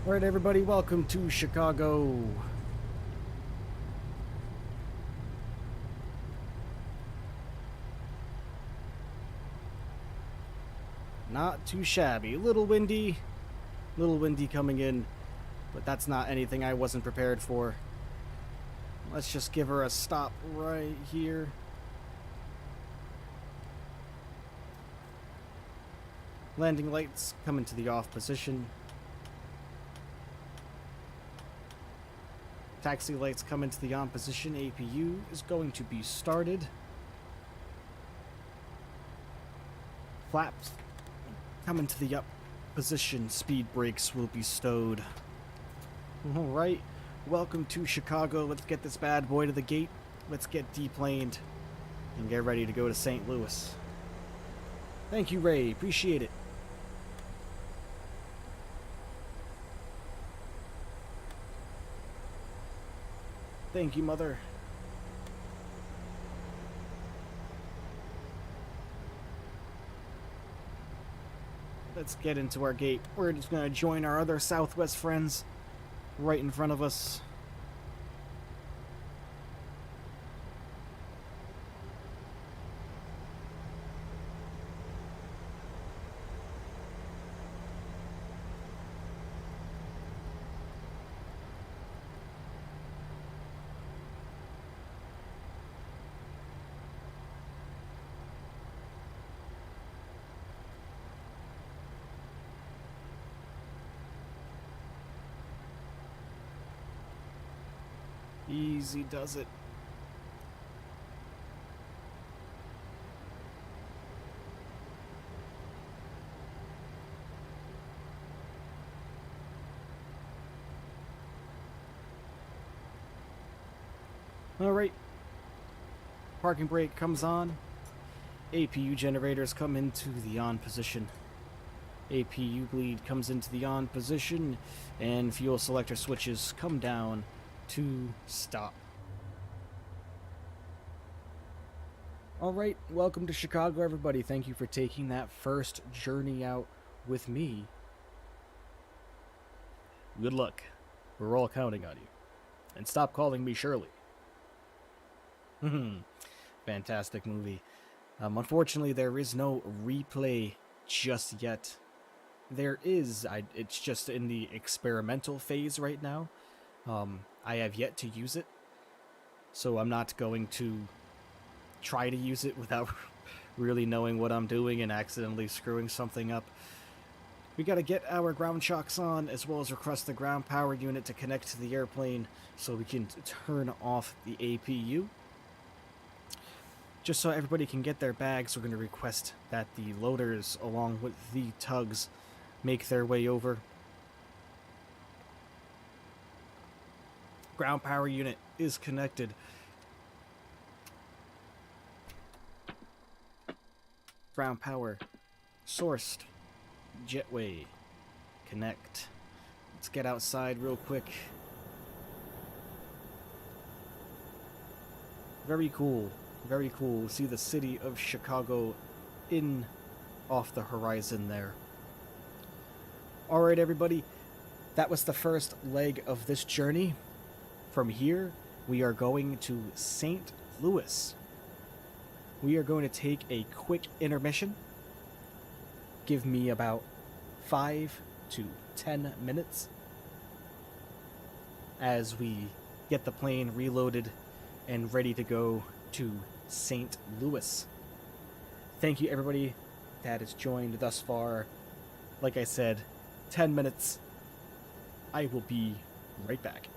Alright, everybody, welcome to Chicago. Not too shabby. Little windy coming in. But that's not anything I wasn't prepared for. Let's just give her a stop right here. Landing lights come into the off position. Taxi lights come into the on position. APU is going to be started. Flaps come into the up position. Speed brakes will be stowed. Alright, welcome to Chicago. Let's get this bad boy to the gate. Let's get deplaned and get ready to go to St. Louis. Thank you, Ray. Appreciate it. Thank you, Mother. Let's get into our gate. We're just going to join our other Southwest friends right in front of us. Easy does it. Alright. Parking brake comes on. APU generators come into the on position. APU bleed comes into the on position, and fuel selector switches come down to stop. Alright, welcome to Chicago, everybody. Thank you for taking that first journey out with me. Good luck. We're all counting on you. And stop calling me Shirley. Fantastic movie. Unfortunately, there is no replay just yet. There is. It's just in the experimental phase right now. I have yet to use it, so I'm not going to try to use it without really knowing what I'm doing and accidentally screwing something up. We gotta get our ground shocks on, as well as request the ground power unit to connect to the airplane so we can turn off the APU. Just so everybody can get their bags, we're going to request that the loaders, along with the tugs, make their way over. Ground power unit is connected. Ground power sourced. Jetway connect. Let's get outside real quick. Very cool. Very cool. See the city of Chicago in off the horizon there. Alright, everybody. That was the first leg of this journey. From here, we are going to St. Louis. We are going to take a quick intermission. Give me about 5 to 10 minutes as we get the plane reloaded and ready to go to St. Louis. Thank you, everybody that has joined thus far. Like I said, 10 minutes. I will be right back.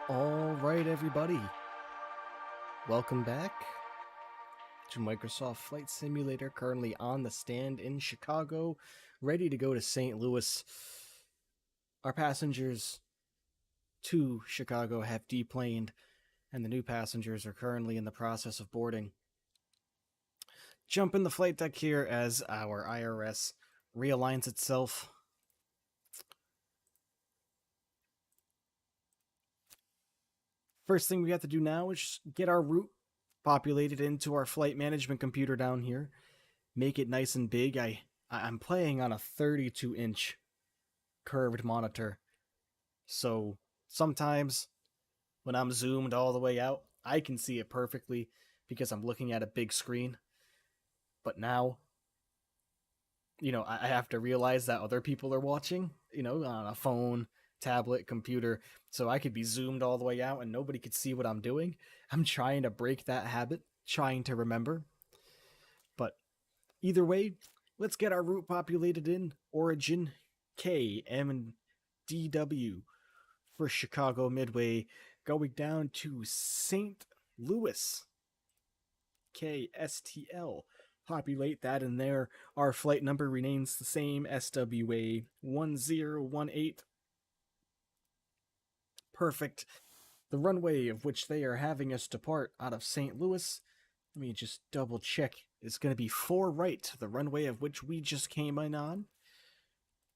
All right, everybody. Welcome back to Microsoft Flight Simulator, currently on the stand in Chicago, ready to go to St. Louis. Our passengers to Chicago have deplaned, and the new passengers are currently in the process of boarding. Jump in the flight deck here as our IRS realigns itself. First thing we have to do now is just get our route populated into our flight management computer down here. Make it nice and big. I'm playing on a 32-inch curved monitor, so sometimes when I'm zoomed all the way out, I can see it perfectly because I'm looking at a big screen. But now, I have to realize that other people are watching, on a phone, tablet, computer, so I could be zoomed all the way out and nobody could see what I'm doing. I'm trying to break that habit, trying to remember. But either way, let's get our route populated in. Origin KMDW for Chicago Midway, going down to St. Louis KSTL. Populate that in there. Our flight number remains the same, SWA 1018. Perfect. The runway of which they are having us depart out of St. Louis, let me just double check, is going to be 4 right, the runway of which we just came in on,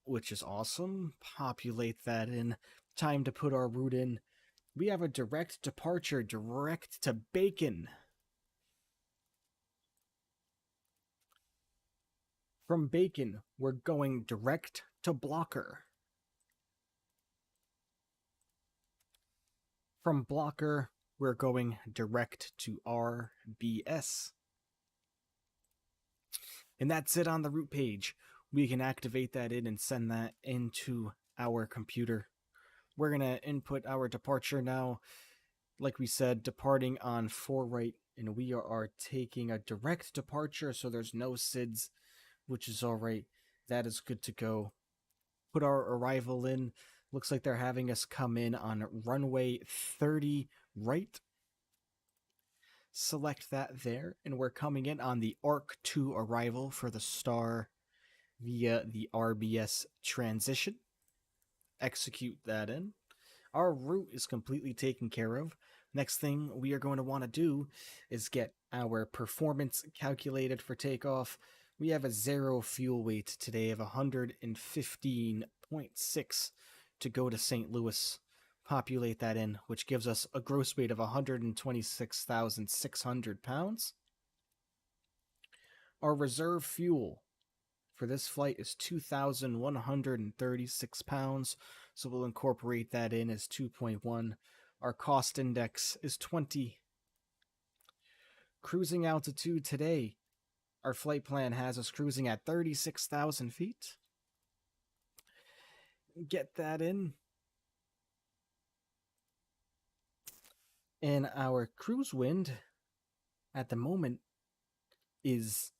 which is awesome. Populate that in. Time to put our route in. We have a direct departure, direct to Bacon. From Bacon, we're going direct to Blocker. From Blocker, we're going direct to RBS. And that's it on the route page. We can activate that in and send that into our computer. We're going to input our departure now. Like we said, departing on 4 right, and we are taking a direct departure, so there's no SIDS, which is all right. That is good to go. Put our arrival in. Looks like they're having us come in on runway 30 right. Select that there, and we're coming in on the ARC 2 arrival for the star via the RBS transition. Execute that in. Our route is completely taken care of. Next thing we are going to want to do is get our performance calculated for takeoff. We have a 0 fuel weight today of 115.6 to go to St. Louis. Populate that in, which gives us a gross weight of 126,600 pounds. Our reserve fuel for this flight is 2,136 pounds, so we'll incorporate that in as 2.1. Our cost index is 20. Cruising altitude today, our flight plan has us cruising at 36,000 feet. Get that in. And our cruise wind at the moment is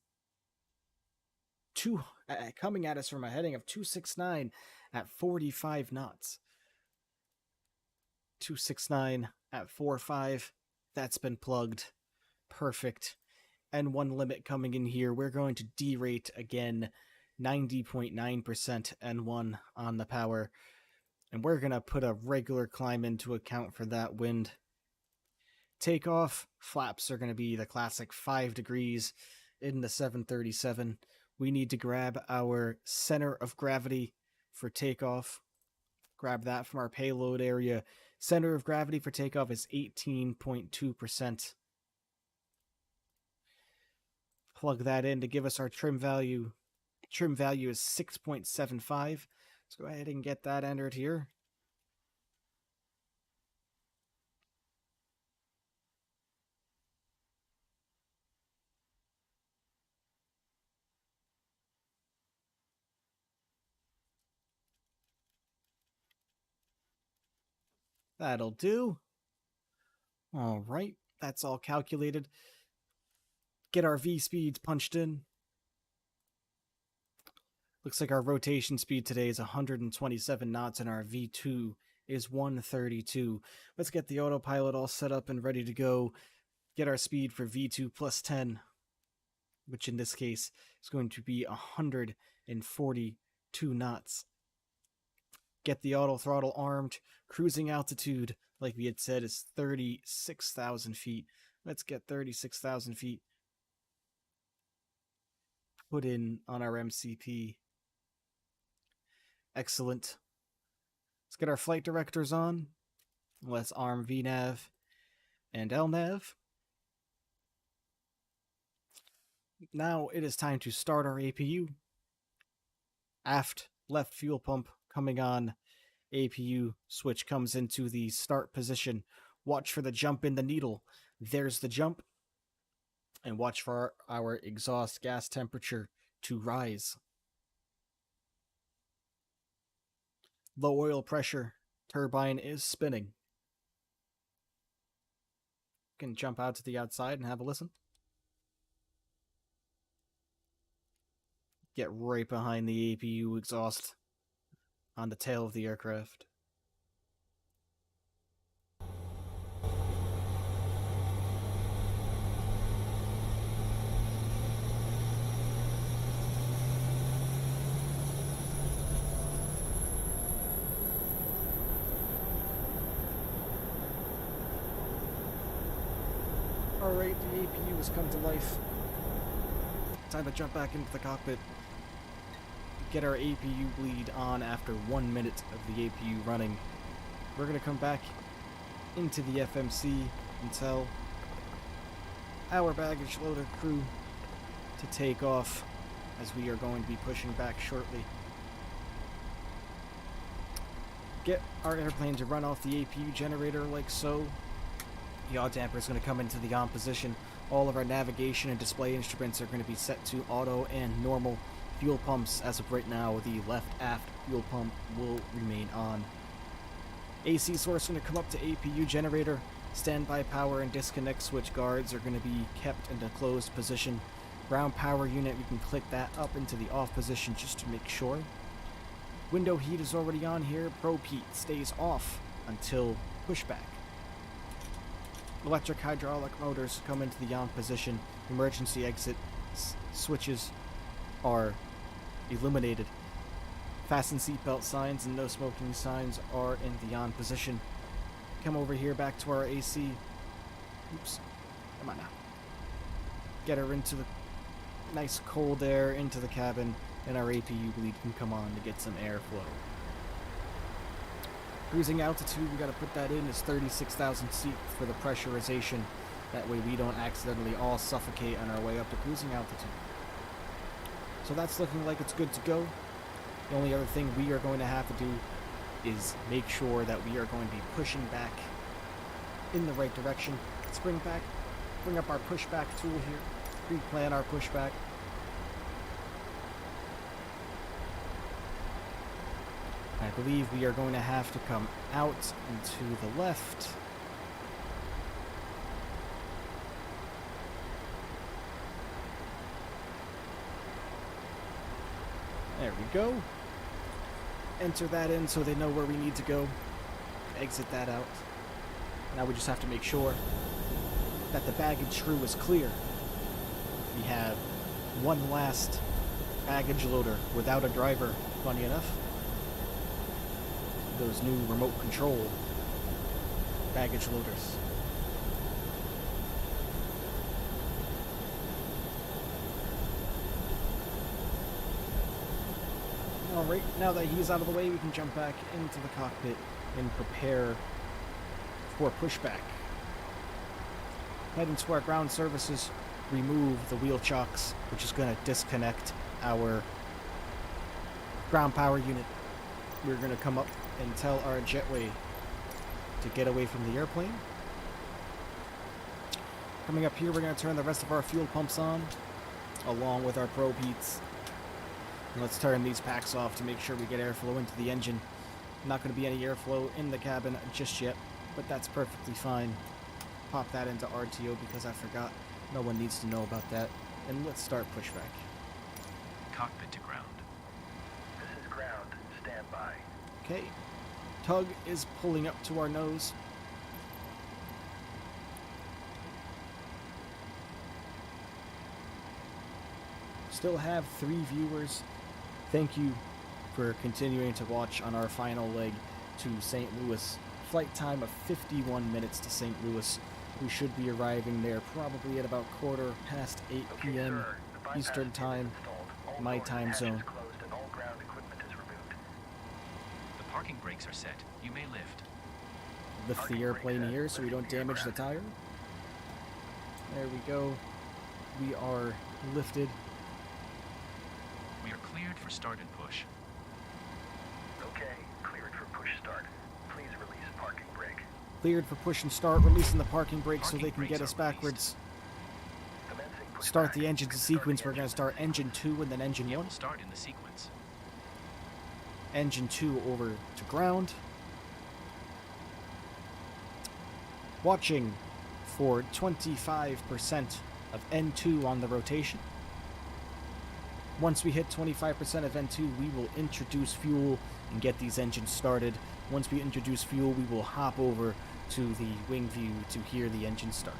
coming at us from a heading of 269 at 45 knots. 269 at 45. That's been plugged. Perfect. And one limit coming in here. We're going to derate again 90.9% N1 on the power. And we're going to put a regular climb into account for that wind. Takeoff, flaps are going to be the classic 5 degrees in the 737. We need to grab our center of gravity for takeoff. Grab that from our payload area. Center of gravity for takeoff is 18.2%. Plug that in to give us our trim value. Trim value is 6.75. Let's go ahead and get that entered here. That'll do. All right, that's all calculated. Get our V speeds punched in. Looks like our rotation speed today is 127 knots and our V2 is 132. Let's get the autopilot all set up and ready to go. Get our speed for V2 plus 10, which in this case is going to be 142 knots. Get the auto throttle armed. Cruising altitude, like we had said, is 36,000 feet. Let's get 36,000 feet put in on our MCP. Excellent. Let's get our flight directors on. Let's arm VNav and LNav. Now it is time to start our APU. Aft left fuel pump coming on. APU switch comes into the start position. Watch for the jump in the needle. There's the jump. And watch for our exhaust gas temperature to rise. Low oil pressure. Turbine is spinning. Can jump out to the outside and have a listen. Get right behind the APU exhaust on the tail of the aircraft. Alright, the APU has come to life. Time to jump back into the cockpit. Get our APU bleed on after 1 minute of the APU running. We're going to come back into the FMC and tell our baggage loader crew to take off, as we are going to be pushing back shortly. Get our airplane to run off the APU generator like so. The yaw damper is going to come into the on position. All of our navigation and display instruments are going to be set to auto and normal. Fuel pumps, as of right now, the left aft fuel pump will remain on. AC source going to come up to APU generator. Standby power and disconnect switch guards are going to be kept in a closed position. Ground power unit, we can click that up into the off position just to make sure. Window heat is already on here. Probe heat stays off until pushback. Electric hydraulic motors come into the on position. Emergency exit switches are illuminated. Fasten seatbelt signs and no smoking signs are in the on position. Come over here back to our AC. Oops. Come on now. Get her into the nice cold air into the cabin, and our APU bleed can come on to get some airflow. Cruising altitude, we gotta put that in, is 36,000 feet for the pressurization. That way we don't accidentally all suffocate on our way up to cruising altitude. So that's looking like it's good to go. The only other thing we are going to have to do is make sure that we are going to be pushing back in the right direction. Let's bring up our pushback tool here. Pre-plan our pushback. I believe we are going to have to come out and to the left. There we go. Enter that in so they know where we need to go. Exit that out. Now we just have to make sure that the baggage screw is clear. We have one last baggage loader without a driver, funny enough. Those new remote control baggage loaders. Alright, now that he's out of the way, we can jump back into the cockpit and prepare for pushback. Head into our ground services, remove the wheel chocks, which is going to disconnect our ground power unit. We're going to come up and tell our jetway to get away from the airplane. Coming up here, we're going to turn the rest of our fuel pumps on, along with our probe heats. And let's turn these packs off to make sure we get airflow into the engine. Not going to be any airflow in the cabin just yet, but that's perfectly fine. Pop that into RTO because I forgot. No one needs to know about that. And let's start pushback. Cockpit to ground. This is ground. Stand by. Okay. tug is pulling up to our nose. Still have 3 viewers. Thank you for continuing to watch on our final leg to St. Louis. Flight time of 51 minutes to St. Louis. We should be arriving there probably at about 8:15 p.m. Eastern Time, my time zone. The parking brakes are set. You may lift. Lift the airplane here so we don't damage the tire. There we go. We are lifted. We are cleared for start and push. Okay, cleared for push start. Please release parking brake. Cleared for push and start, releasing the parking brakes so Parking they can get brakes us are backwards. Commencing push Start back. the engines in sequence. We're going to start engine 2 and then engine You 1. will start in the sequence. Engine 2 over to ground. Watching for 25% of N2 on the rotation. Once we hit 25% of N2, we will introduce fuel and get these engines started. Once we introduce fuel, we will hop over to the wing view to hear the engine start.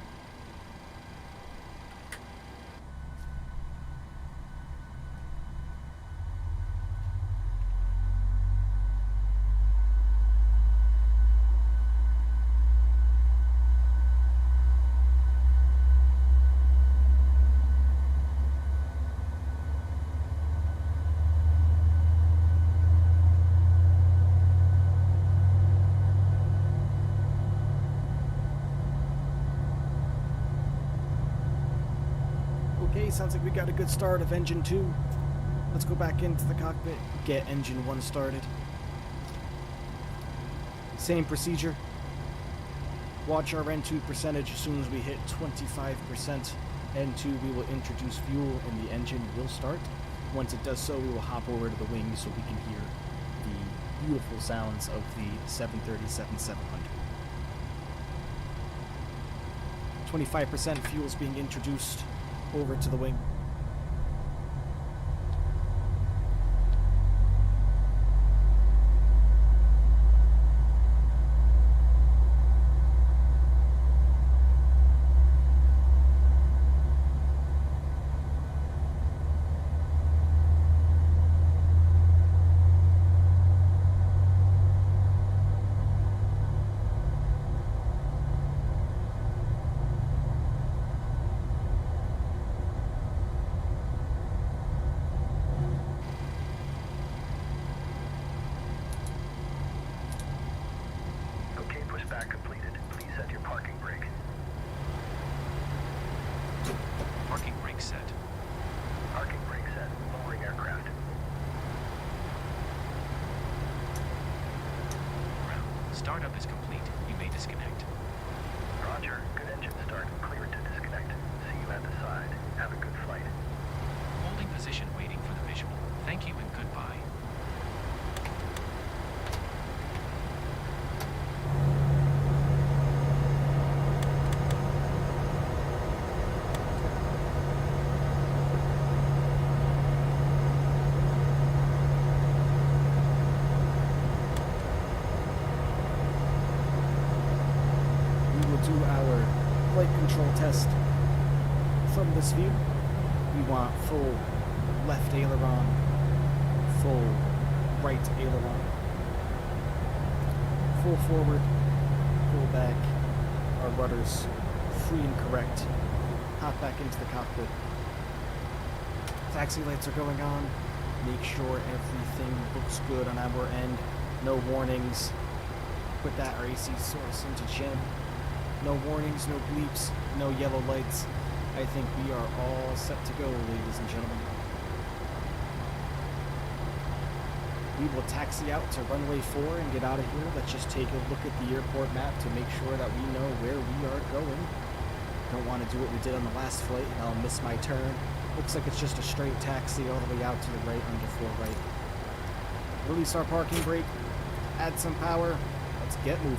Okay, sounds like we got a good start of engine 2. Let's go back into the cockpit, get engine 1 started. Same procedure. Watch our N2 percentage as soon as we hit 25%. N2, we will introduce fuel and the engine will start. Once it does so, we will hop over to the wing so we can hear the beautiful sounds of the 737-700. 25% fuel is being introduced over to the wing. Okay, pushback completed. Please set your parking brake. Parking brakes set. Parking brake set. Lowering aircraft. Startup is complete. You may disconnect. Roger. Good engine start. Cleared to disconnect. See you at the side. Have a good flight. Holding position waiting for the visual. Thank you and goodbye. We will do our flight control test from this view. We want full left aileron, full right aileron, full forward, full back, our rudders free and correct. Hop back into the cockpit. Taxi lights are going on. Make sure everything looks good on our end. No warnings. Put that RAC source into gem. No warnings, no bleeps, no yellow lights. I think we are all set to go, ladies and gentlemen. We will taxi out to runway 4 and get out of here. Let's just take a look at the airport map to make sure that we know where we are going. Don't want to do what we did on the last flight and I'll miss my turn. Looks like it's just a straight taxi all the way out to the right under 4 right. Release our parking brake. Add some power. Let's get moving.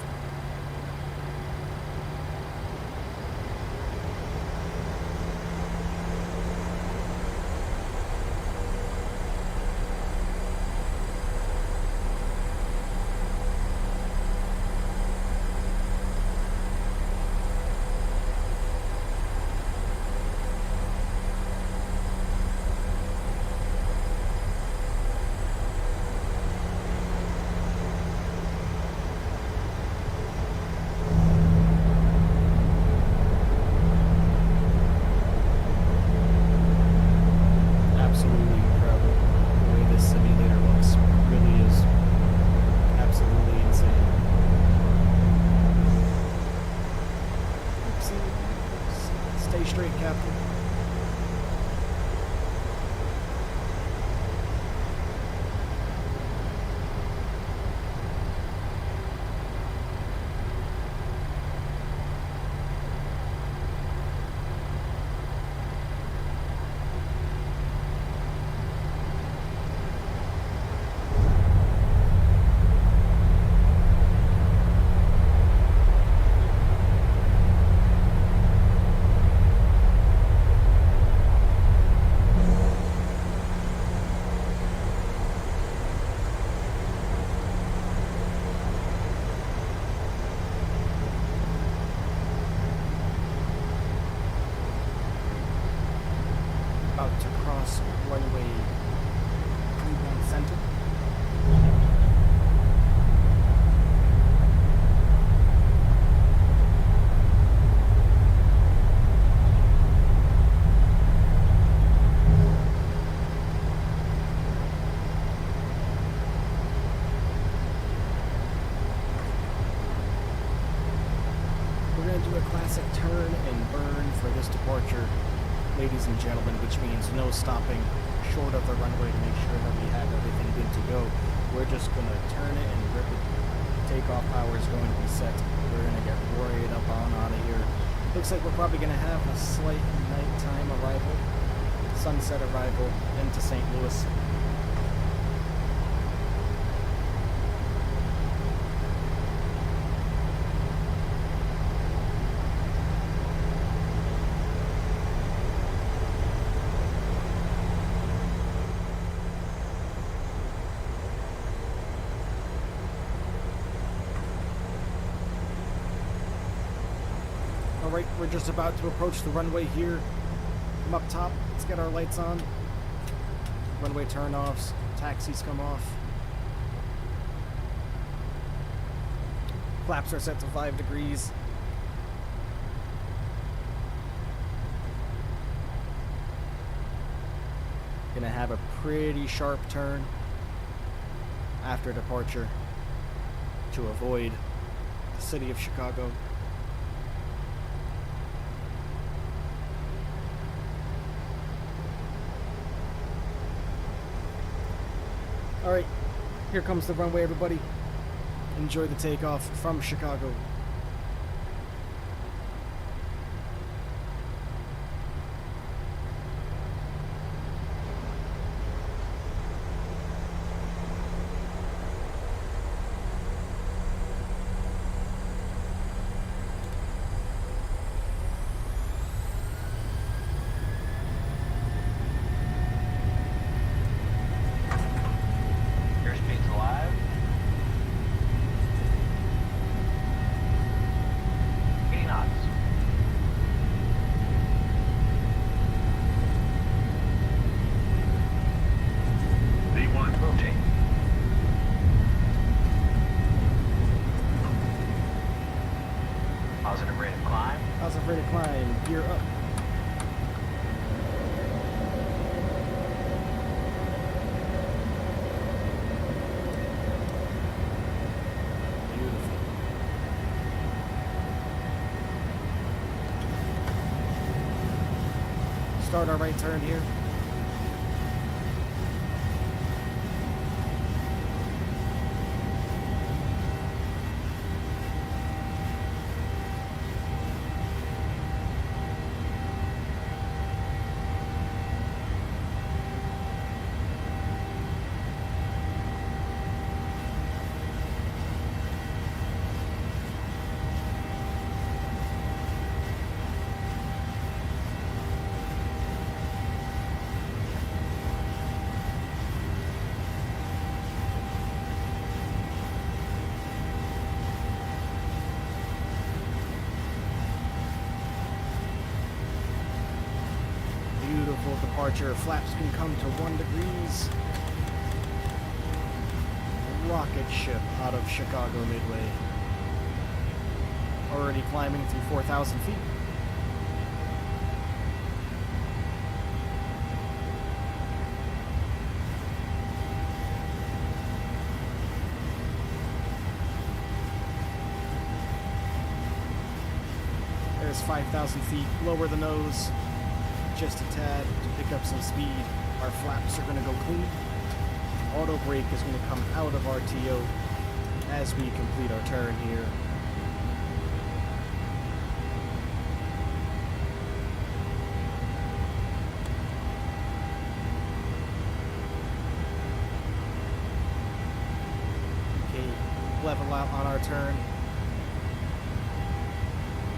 runway 31 center. We're going to do a classic turn and burn for this departure, ladies and gentlemen, which means no stopping short of the runway to make sure that we have everything good to go. We're just going to turn it and rip it. Takeoff power is going to be set. We're going to get right up on out of here. Looks like we're probably going to have a slight nighttime arrival, sunset arrival into St. Louis. Alright, we're just about to approach the runway here. From up top, let's get our lights on. Runway turn-offs, taxis come off. Flaps are set to 5 degrees. Gonna have a pretty sharp turn after departure to avoid the city of Chicago. Alright, here comes the runway, everybody. Enjoy the takeoff from Chicago. Airspeed's alive. 80 knots. V1 rotate. Positive rate of climb. Positive rate of climb, gear up. Beautiful. Start our right turn here. Beautiful departure. Flaps can come to 1 degrees. Rocket ship out of Chicago Midway. Already climbing through 4,000 feet. There's 5,000 feet. Lower the nose just a tad to pick up some speed. Our flaps are going to go clean. Auto brake is going to come out of RTO as we complete our turn here. Okay, level out on our turn.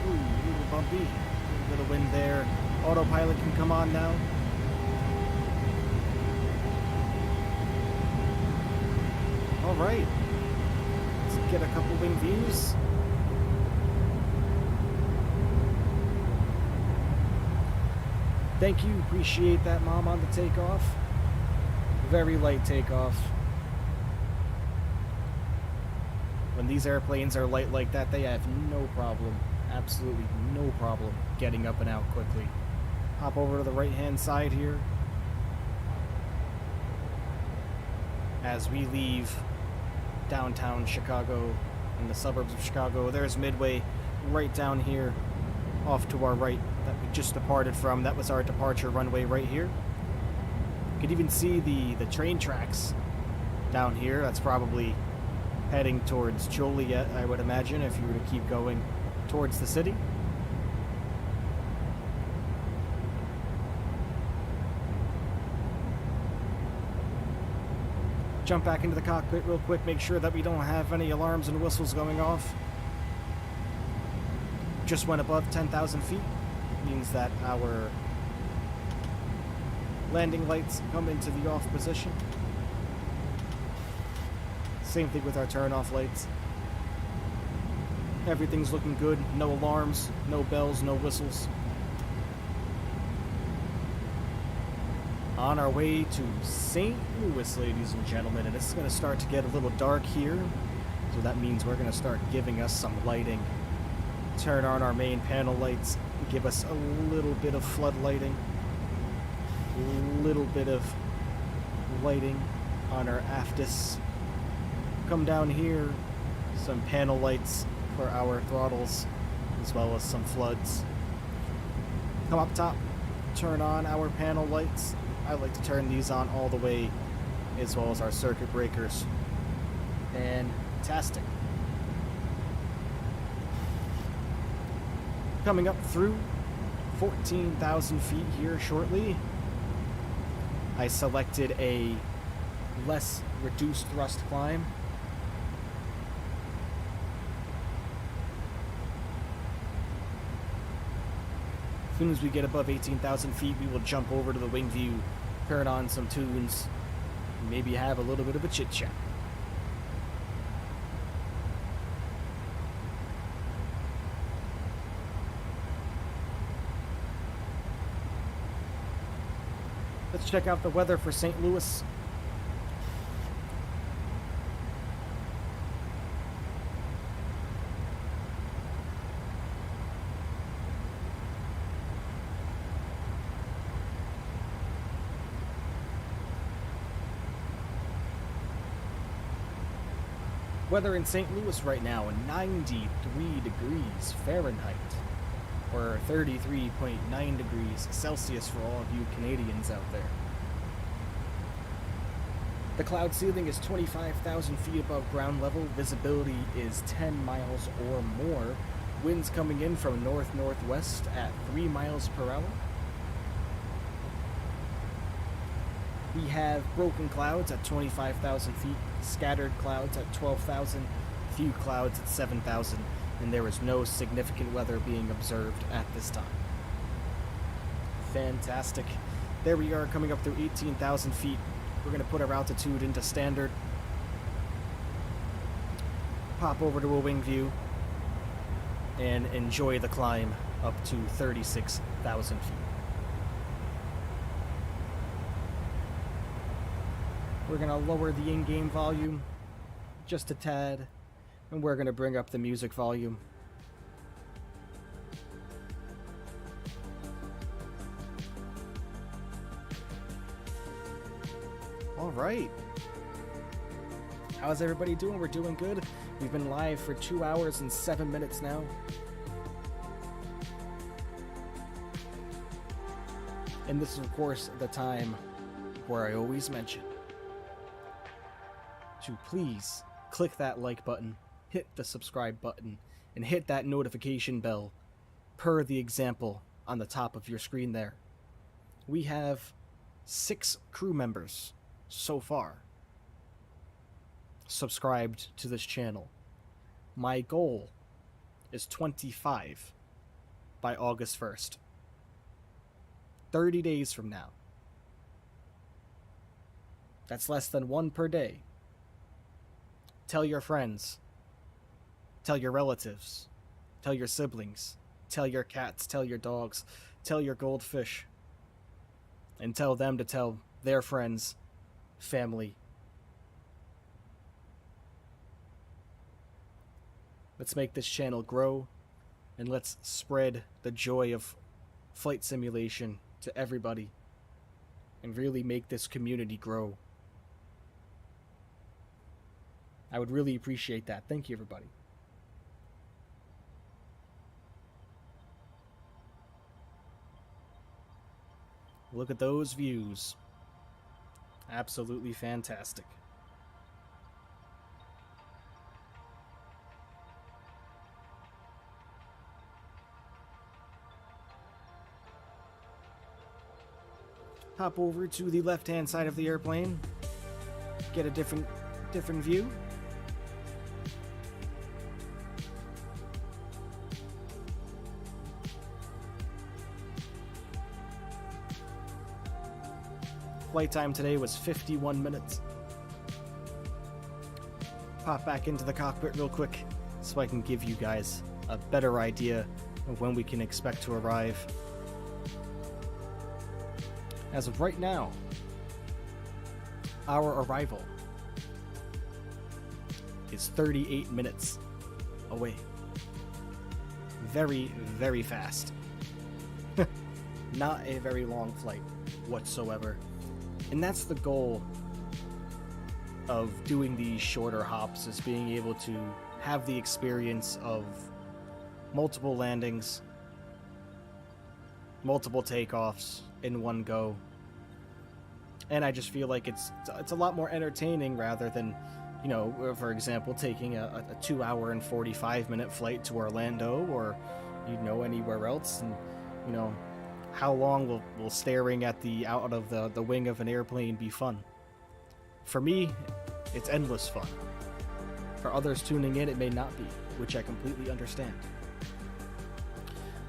Ooh, a little bumpy. A little bit of wind there. Autopilot can come on now. All right. Let's get a couple wing views. Thank you. Appreciate that, Mom, on the takeoff. Very light takeoff. When these airplanes are light like that, they have no problem, absolutely no problem, getting up and out quickly. Hop over to the right-hand side here. As we leave downtown Chicago and the suburbs of Chicago, there's Midway right down here off to our right that we just departed from. That was our departure runway right here. You could even see the train tracks down here. That's probably heading towards Joliet, I would imagine, if you were to keep going towards the city. Jump back into the cockpit real quick, make sure that we don't have any alarms and whistles going off. Just went above 10,000 feet. Means that our landing lights come into the off position. Same thing with our turn-off lights. Everything's looking good. No alarms, no bells, no whistles. On our way to St. Louis, ladies and gentlemen, and it's going to start to get a little dark here. So that means we're going to start giving us some lighting. Turn on our main panel lights, give us a little bit of flood lighting. A little bit of lighting on our afters. Come down here, some panel lights for our throttles, as well as some floods. Come up top, turn on our panel lights. I like to turn these on all the way, as well as our circuit breakers. Fantastic. Coming up through 14,000 feet here shortly. I selected a less reduced thrust climb. As soon as we get above 18,000 feet, we will jump over to the wing view, turn on some tunes, and maybe have a little bit of a chit-chat. Let's check out the weather for St. Louis. Weather in St. Louis right now, 93 degrees Fahrenheit, or 33.9 degrees Celsius for all of you Canadians out there. The cloud ceiling is 25,000 feet above ground level. Visibility is 10 miles or more. Winds coming in from north-northwest at 3 miles per hour. We have broken clouds at 25,000 feet, scattered clouds at 12,000, few clouds at 7,000, and there is no significant weather being observed at this time. Fantastic. There we are, coming up through 18,000 feet. We're going to put our altitude into standard. Pop over to a wing view and enjoy the climb up to 36,000 feet. We're going to lower the in-game volume just a tad, and we're going to bring up the music volume. All right. How's everybody doing? We're doing good. We've been live for 2 hours and 7 minutes now. And this is, of course, the time where I always mention to please click that like button, hit the subscribe button, and hit that notification bell per the example on the top of your screen there. We have 6 crew members so far subscribed to this channel. My goal is 25 by August 1st. 30 days from now. That's less than 1 per day. Tell your friends. Tell your relatives. Tell your siblings. Tell your cats. Tell your dogs. Tell your goldfish. and tell them to tell their friends, family. Let's make this channel grow, and let's spread the joy of flight simulation to everybody, and really make this community grow. I would really appreciate that. Thank you, everybody. Look at those views. Absolutely fantastic. Hop over to the left-hand side of the airplane. Get a different view. Flight time today was 51 minutes. Pop back into the cockpit real quick so I can give you guys a better idea of when we can expect to arrive. As of right now, our arrival is 38 minutes away. Very, very fast. Not a very long flight whatsoever. And that's the goal of doing these shorter hops, is being able to have the experience of multiple landings, multiple takeoffs in one go. And I just feel like it's a lot more entertaining rather than, you know, for example, taking a 2-hour and 45-minute flight to Orlando or, you know, anywhere else. And, you know, how long will staring at the out of the wing of an airplane be fun? For me, it's endless fun. For others tuning in, it may not be, which I completely understand.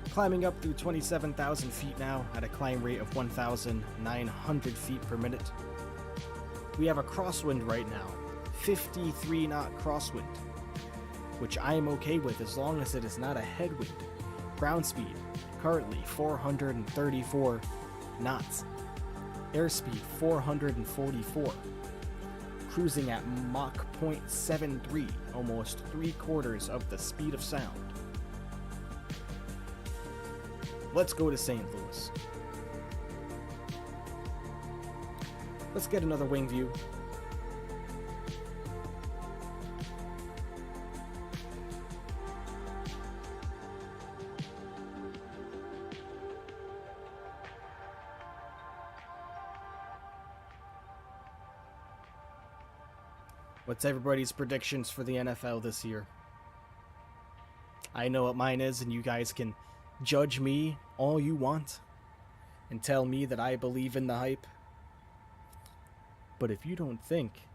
Climbing up through 27,000 feet now at a climb rate of 1,900 feet per minute. We have a crosswind right now, 53 knot crosswind, which I am okay with as long as it is not a headwind. Ground speed, currently 434 knots. Airspeed 444. Cruising at Mach 0.73, almost 3/4 of the speed of sound. Let's go to St. Louis. Let's get another wing view. What's everybody's predictions for the NFL this year? I know what mine is, and you guys can judge me all you want and tell me that I believe in the hype. But if you don't think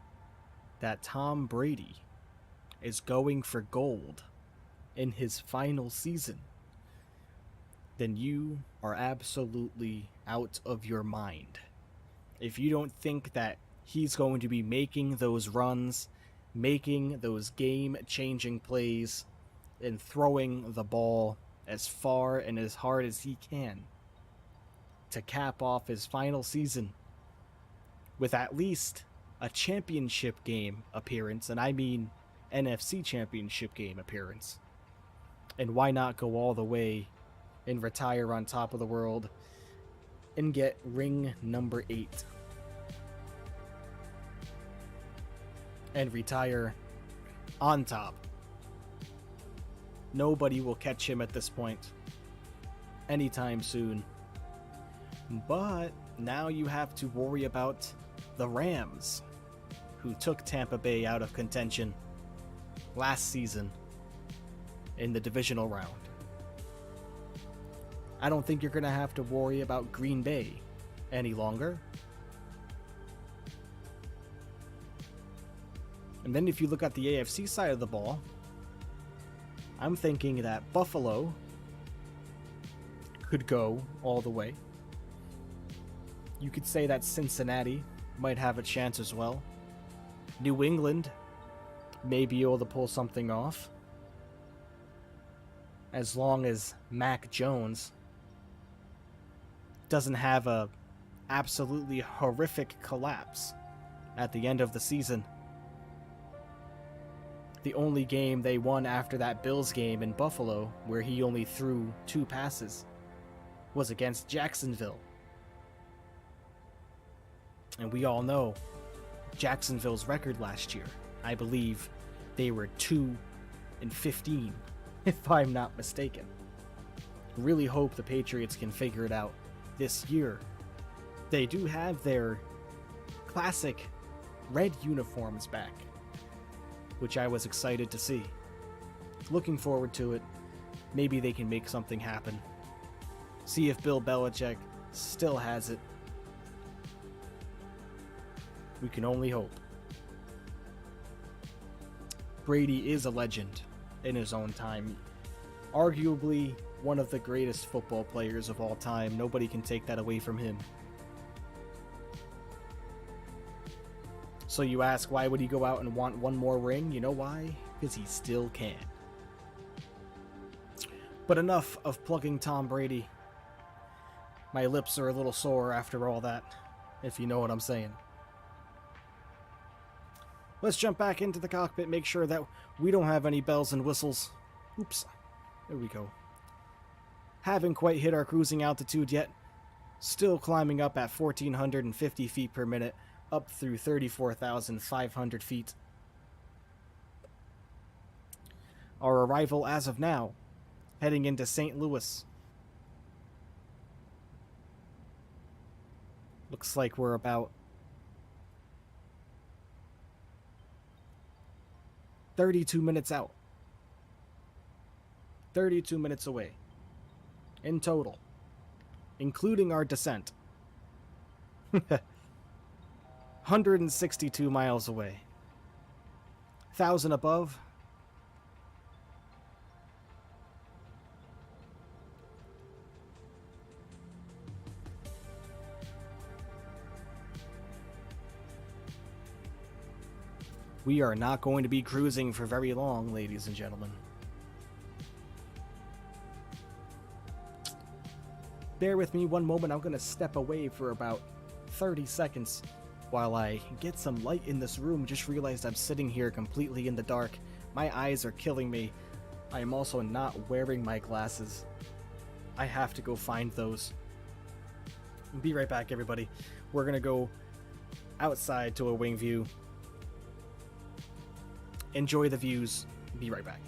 that Tom Brady is going for gold in his final season, then you are absolutely out of your mind. If you don't think that he's going to be making those runs, making those game-changing plays, and throwing the ball as far and as hard as he can to cap off his final season with at least a championship game appearance, and I mean NFC championship game appearance. And why not go all the way and retire on top of the world and get ring number 8? And retire on top. Nobody will catch him at this point anytime soon. But now you have to worry about the Rams, who took Tampa Bay out of contention last season in the divisional round. I don't think you're going to have to worry about Green Bay any longer. And then if you look at the AFC side of the ball, I'm thinking that Buffalo could go all the way. You could say that Cincinnati might have a chance as well. New England may be able to pull something off, as long as Mac Jones doesn't have a absolutely horrific collapse at the end of the season. The only game they won after that Bills game in Buffalo, where he only threw 2 passes, was against Jacksonville. And we all know Jacksonville's record last year. I believe they were 2-15, if I'm not mistaken. Really hope the Patriots can figure it out this year. They do have their classic red uniforms back, which I was excited to see. Looking forward to it. Maybe they can make something happen. See if Bill Belichick still has it. We can only hope. Brady is a legend in his own time. Arguably one of the greatest football players of all time. Nobody can take that away from him. So you ask, why would he go out and want one more ring? You know why? Because he still can. But enough of plugging Tom Brady. My lips are a little sore after all that, if you know what I'm saying. Let's jump back into the cockpit, make sure that we don't have any bells and whistles. Oops. There we go. Haven't quite hit our cruising altitude yet. Still climbing up at 1,450 feet per minute, up through 34,500 feet. Our arrival as of now, heading into St. Louis. Looks like we're about 32 minutes out. 32 minutes away. In total. Including our descent. 162 miles away. 1,000 above. We are not going to be cruising for very long, ladies and gentlemen. Bear with me one moment. I'm going to step away for about 30 seconds while I get some light in this room. Just realized I'm sitting here completely in the dark. My eyes are killing me. I am also not wearing my glasses. I have to go find those. Be right back, everybody. We're going to go outside to a wing view. Enjoy the views. Be right back.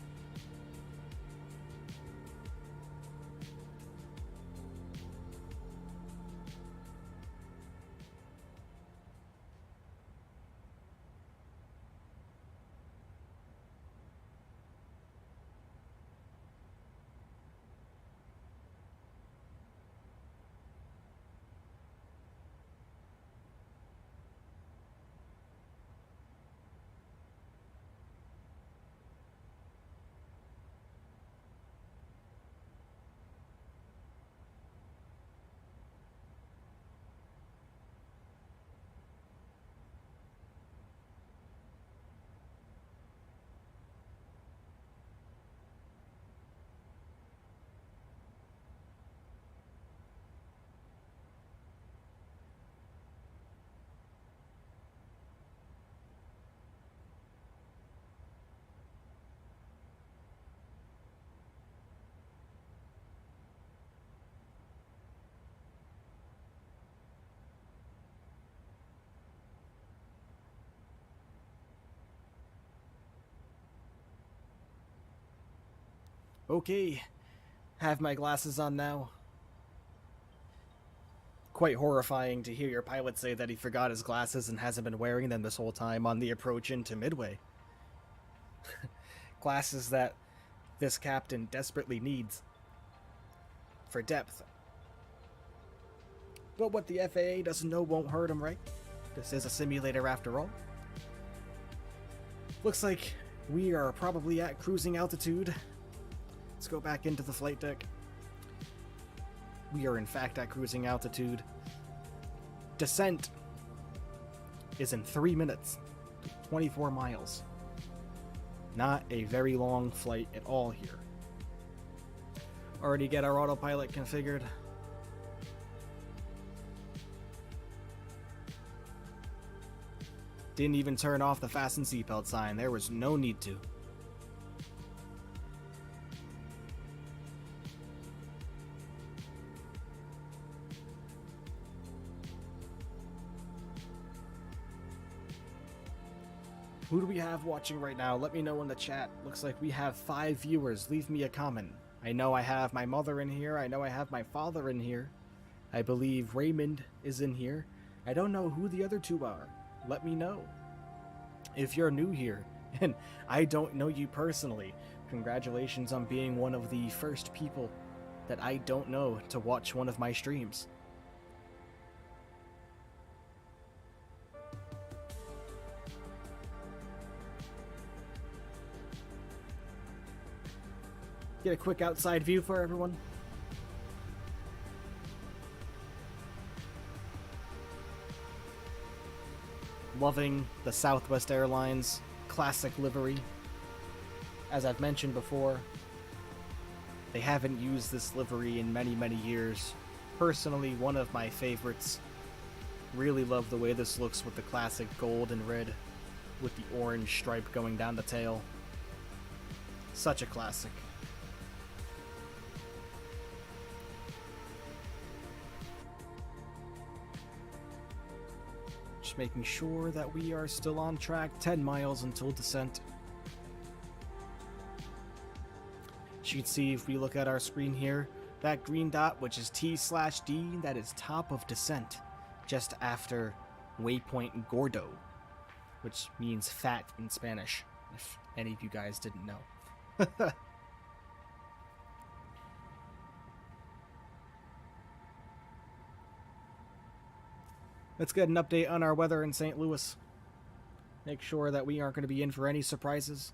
Okay, have my glasses on now. Quite horrifying to hear your pilot say that he forgot his glasses and hasn't been wearing them this whole time on the approach into Midway. Glasses that this captain desperately needs for depth. But what the FAA doesn't know won't hurt him, right? This is a simulator after all. Looks like we are probably at cruising altitude. Let's go back into the flight deck. We are in fact at cruising altitude. Descent is in 3 minutes, 24 miles. Not a very long flight at all here. Already get our autopilot configured. Didn't even turn off the fasten seatbelt sign. There was no need to. Who do we have watching right now? Let me know in the chat. Looks like we have 5 viewers. Leave me a comment. I know I have my mother in here. I know I have my father in here. I believe Raymond is in here. I don't know who the other 2 are. Let me know. If you're new here, and I don't know you personally, congratulations on being one of the first people that I don't know to watch one of my streams. Get a quick outside view for everyone. Loving the Southwest Airlines classic livery. As I've mentioned before, they haven't used this livery in many, many years. Personally, one of my favorites. Really love the way this looks with the classic gold and red with the orange stripe going down the tail. Such a classic. Just making sure that we are still on track. 10 miles until descent. As you can see, if we look at our screen here, that green dot, which is T/D, that is top of descent, just after waypoint Gordo, which means fat in Spanish, if any of you guys didn't know. Let's get an update on our weather in St. Louis. Make sure that we aren't going to be in for any surprises.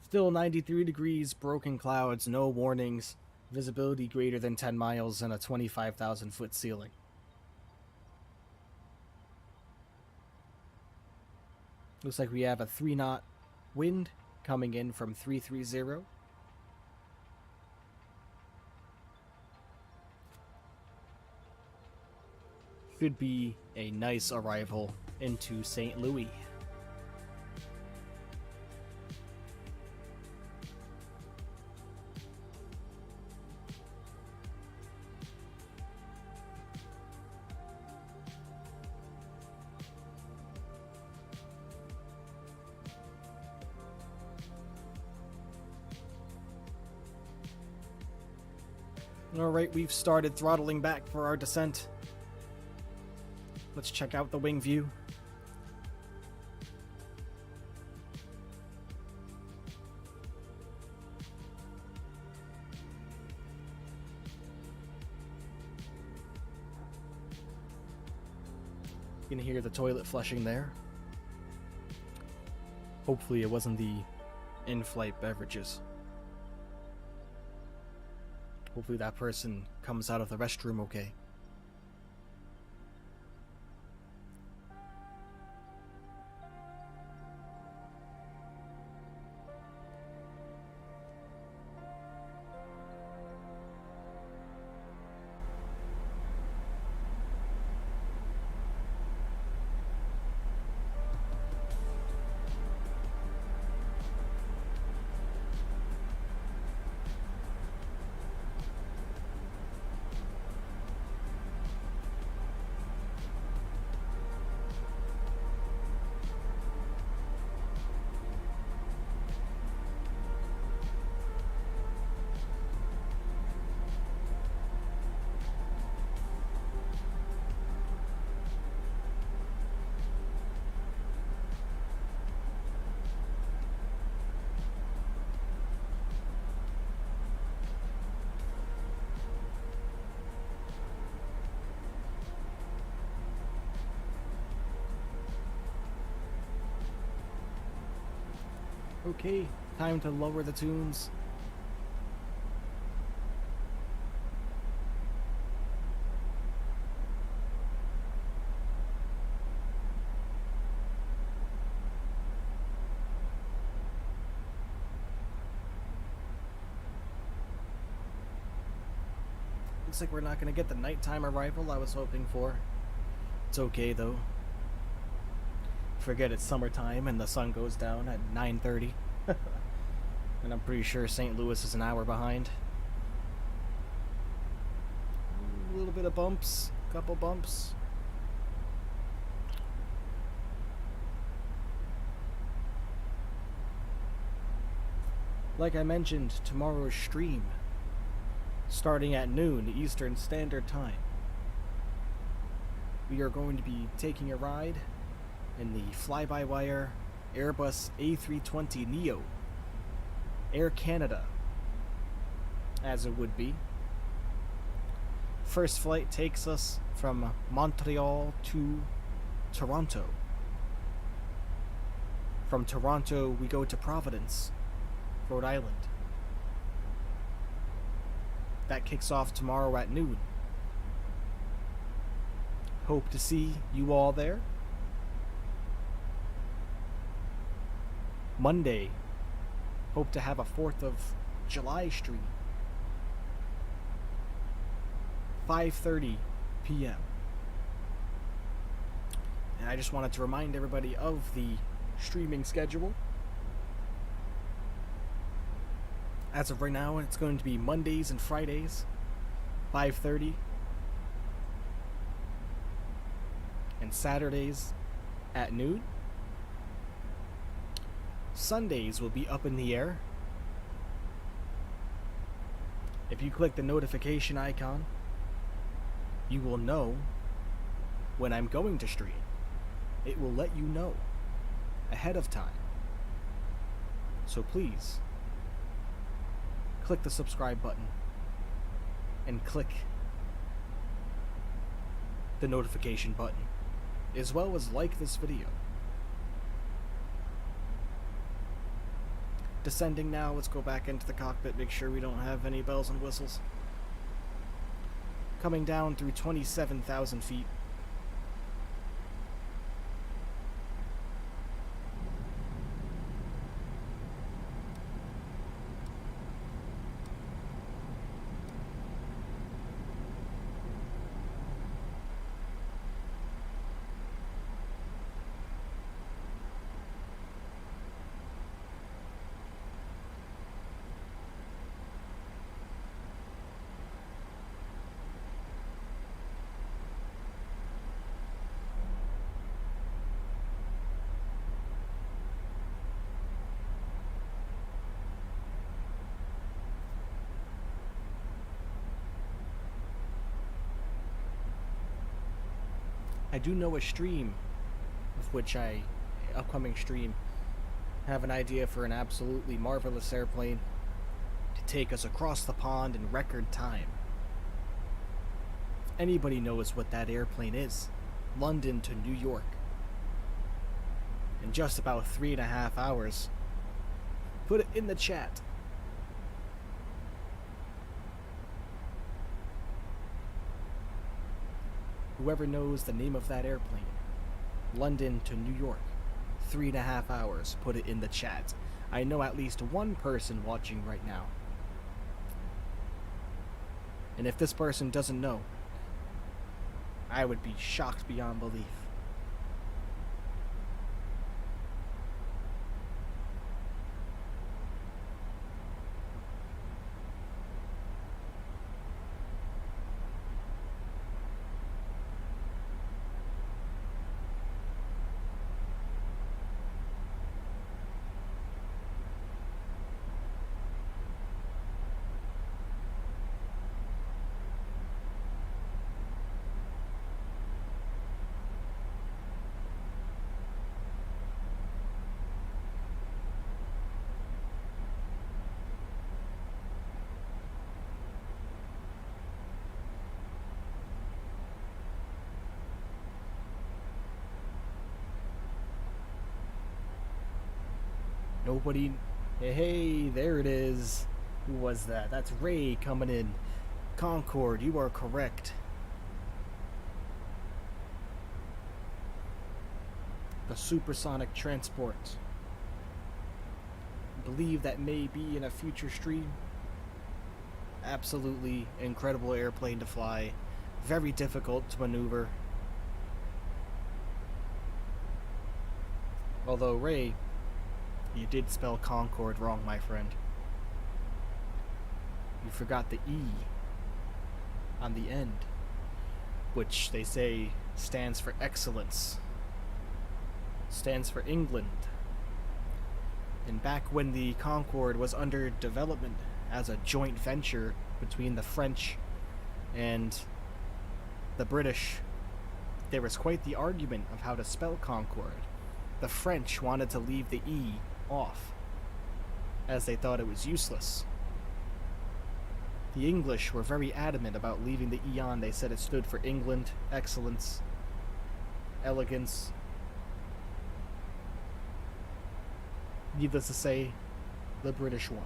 Still 93 degrees, broken clouds, no warnings, visibility greater than 10 miles, and a 25,000 foot ceiling. Looks like we have a 3-knot wind coming in from 330. Should be a nice arrival into St. Louis. Alright, we've started throttling back for our descent. Let's check out the wing view. You can hear the toilet flushing there. Hopefully it wasn't the in-flight beverages. Hopefully that person comes out of the restroom okay. Okay, time to lower the tunes. looks like we're not going to get the nighttime arrival I was hoping for. It's okay, though. Forget it's summertime and the sun goes down at 9:30. And I'm pretty sure St. Louis is an hour behind. A little bit of bumps, couple bumps. Like I mentioned, tomorrow's stream, starting at noon Eastern Standard Time. We are going to be taking a ride in the fly-by-wire Airbus A320neo, Air Canada, as it would be. First flight takes us from Montreal to Toronto. From Toronto, we go to Providence, Rhode Island. That kicks off tomorrow at noon. Hope to see you all there. Monday, hope to have a 4th of July stream. 5:30 p.m. And I just wanted to remind everybody of the streaming schedule. As of right now, it's going to be Mondays and Fridays, 5:30, and Saturdays at noon. Sundays will be up in the air. If you click the notification icon, you will know when I'm going to stream. It will let you know ahead of time. So please, click the subscribe button and click the notification button, as well as like this video. Descending now, let's go back into the cockpit, make sure we don't have any bells and whistles. Coming down through 27,000 feet. I do know a stream of which upcoming stream, have an idea for an absolutely marvelous airplane to take us across the pond in record time. If anybody knows what that airplane is, London to New York, in just about 3.5 hours, put it in the chat. Whoever knows the name of that airplane, London to New York, 3.5 hours, put it in the chat. I know at least one person watching right now. And if this person doesn't know, I would be shocked beyond belief. Nobody. Hey, there it is. Who was that? That's Ray coming in. Concord, you are correct. The supersonic transport. I believe that may be in a future stream. Absolutely incredible airplane to fly. Very difficult to maneuver. Although, Ray, you did spell Concorde wrong, my friend. You forgot the E on the end, which they say stands for excellence. Stands for England. And back when the Concorde was under development as a joint venture between the French and the British, there was quite the argument of how to spell Concorde. The French wanted to leave the E off, as they thought it was useless. The English were very adamant about leaving the E on. They said it stood for England, excellence, elegance. Needless to say, the British won.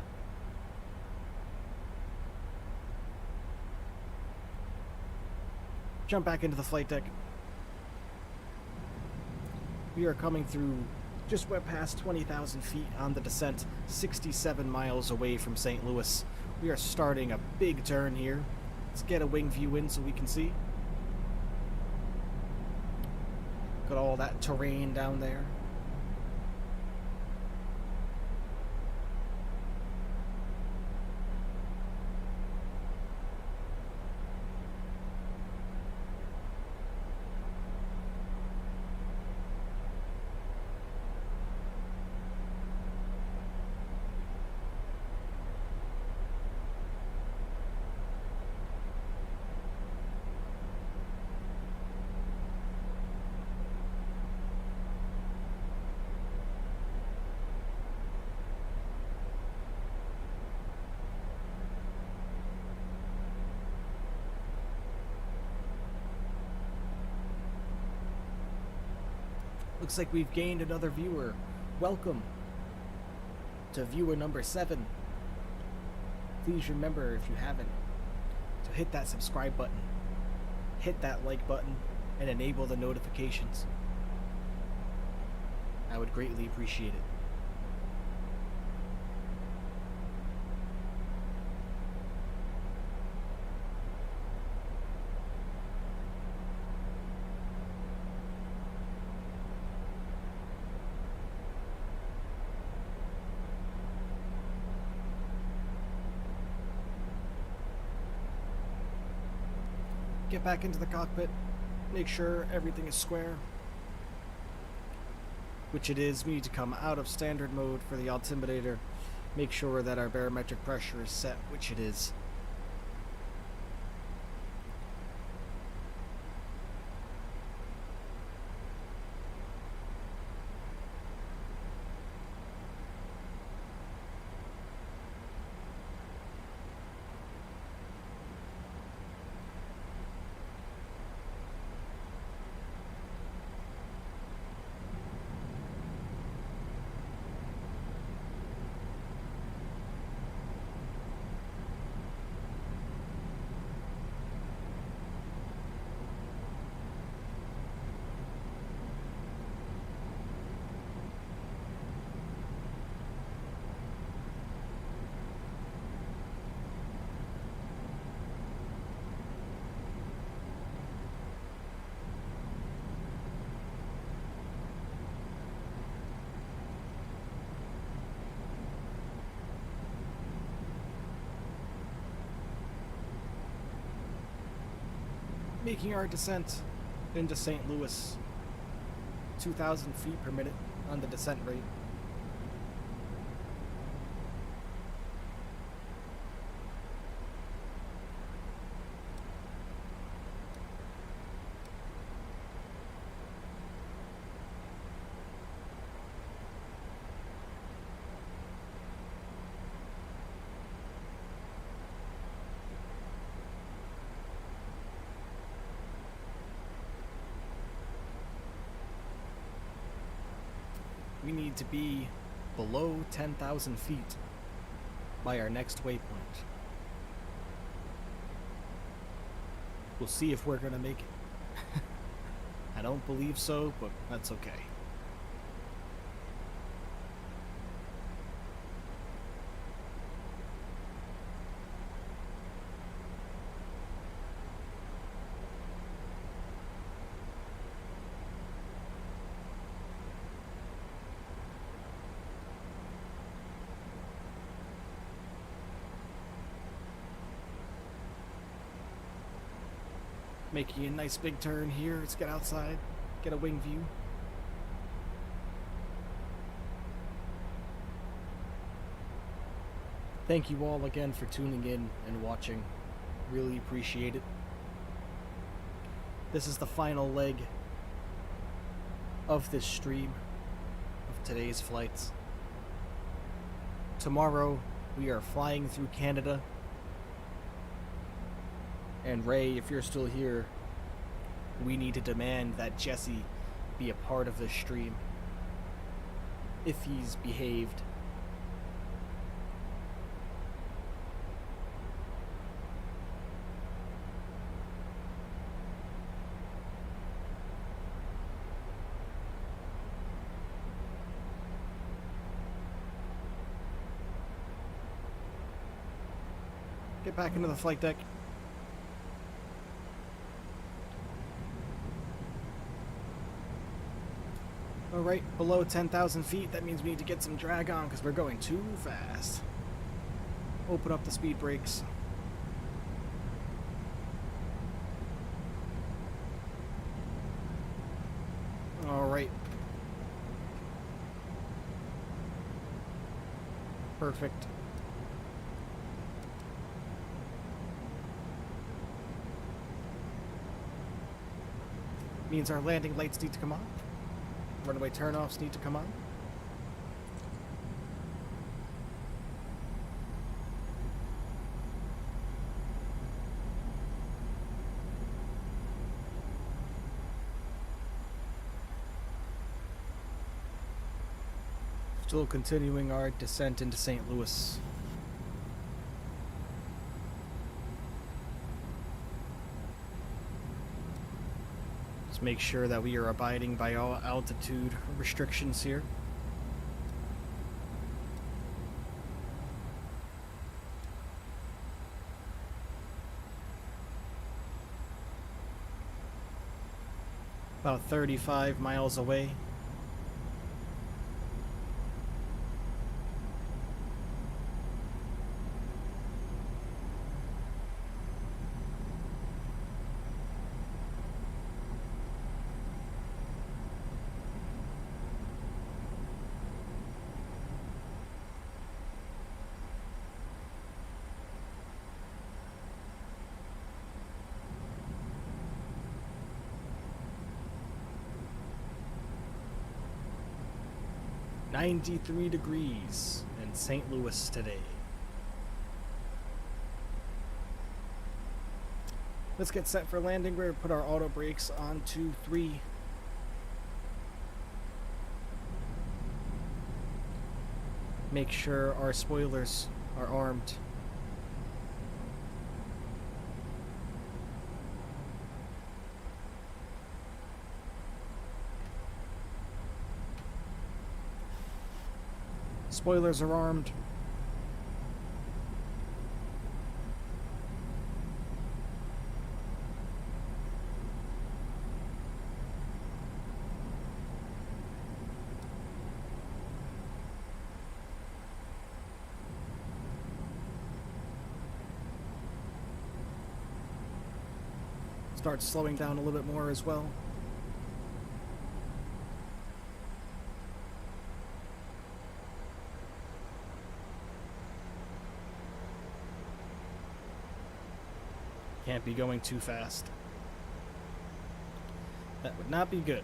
Jump back into the flight deck. We are coming through just went past 20,000 feet on the descent, 67 miles away from St. Louis. We are starting a big turn here. Let's get a wing view in so we can see. Got all that terrain down there. Looks like we've gained another viewer. Welcome to viewer number 7. Please remember, if you haven't, to hit that subscribe button, hit that like button, and enable the notifications. I would greatly appreciate it. Get back into the cockpit, make sure everything is square, which it is. We need to come out of standard mode for the altimeter, make sure that our barometric pressure is set, which it is. Making our descent into St. Louis, 2,000 feet per minute on the descent rate. We need to be below 10,000 feet by our next waypoint. We'll see if we're gonna make it. I don't believe so, but that's okay. Making a nice big turn here. Let's get outside, get a wing view. Thank you all again for tuning in and watching. Really appreciate it. This is the final leg of this stream of today's flights. Tomorrow we are flying through Canada. And Ray, if you're still here, we need to demand that Jesse be a part of this stream. If he's behaved. Get back into the flight deck. Alright, below 10,000 feet, that means we need to get some drag on because we're going too fast. Open up the speed brakes. Alright. Perfect. Means our landing lights need to come on. Runway turnoffs need to come on. Still continuing our descent into St. Louis. Make sure that we are abiding by all altitude restrictions here. About 35 miles away. .93 degrees in St. Louis today. Let's get set for landing. We're going to put our auto brakes on 2-3. Make sure our spoilers are armed. Spoilers are armed. Start slowing down a little bit more as well. Can't be going too fast. That would not be good.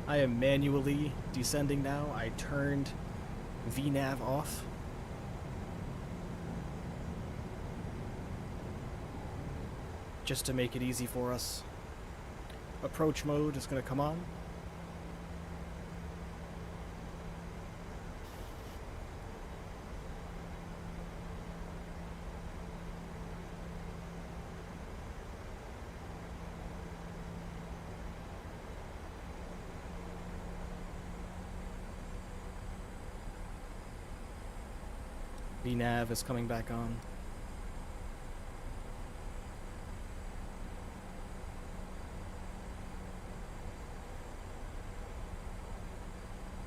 I am manually descending now. I turned VNav off. Just to make it easy for us. Approach mode is going to come on. VNav is coming back on.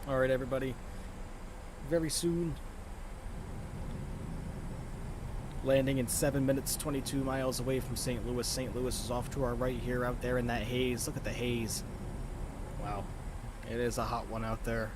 Alright everybody, very soon. Landing in 7 minutes, 22 miles away from St. Louis. St. Louis is off to our right here, out there in that haze. Look at the haze. Wow. It is a hot one out there.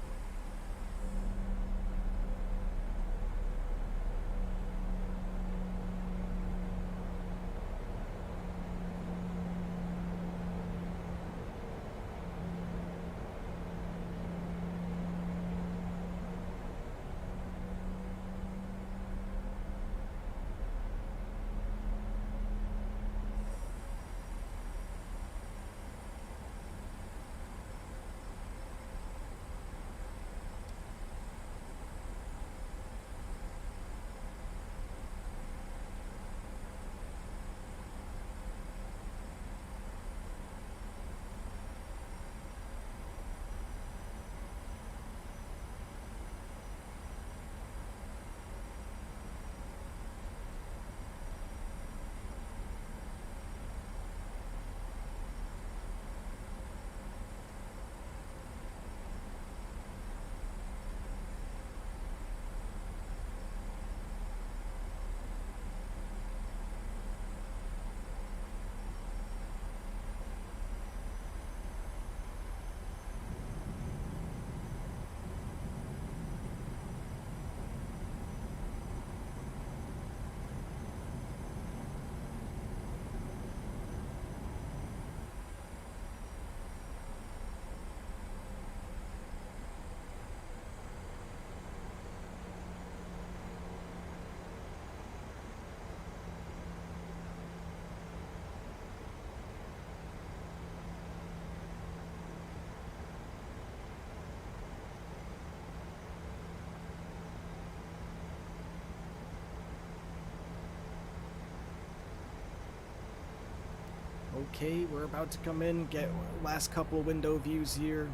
Okay, we're about to come in, get last couple window views here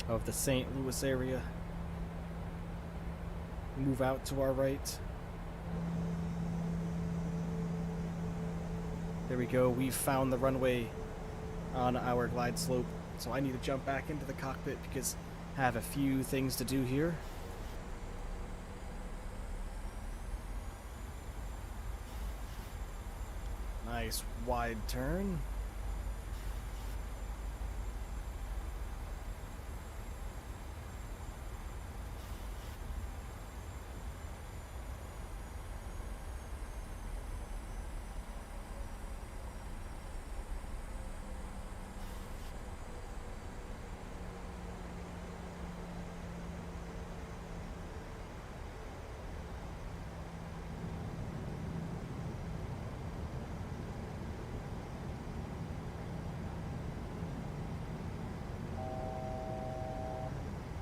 of the St. Louis area. Move out to our right. There we go, we've found the runway on our glide slope. So I need to jump back into the cockpit because I have a few things to do here. Nice wide turn.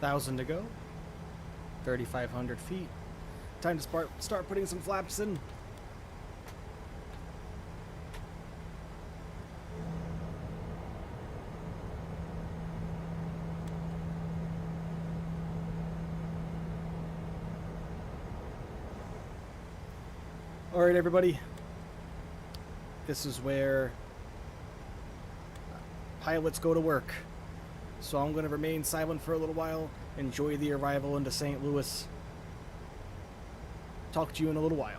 Thousand to go. 3,500 feet. Time to start putting some flaps in. All right, everybody. This is where pilots go to work. So I'm going to remain silent for a little while, enjoy the arrival into St. Louis. Talk to you in a little while.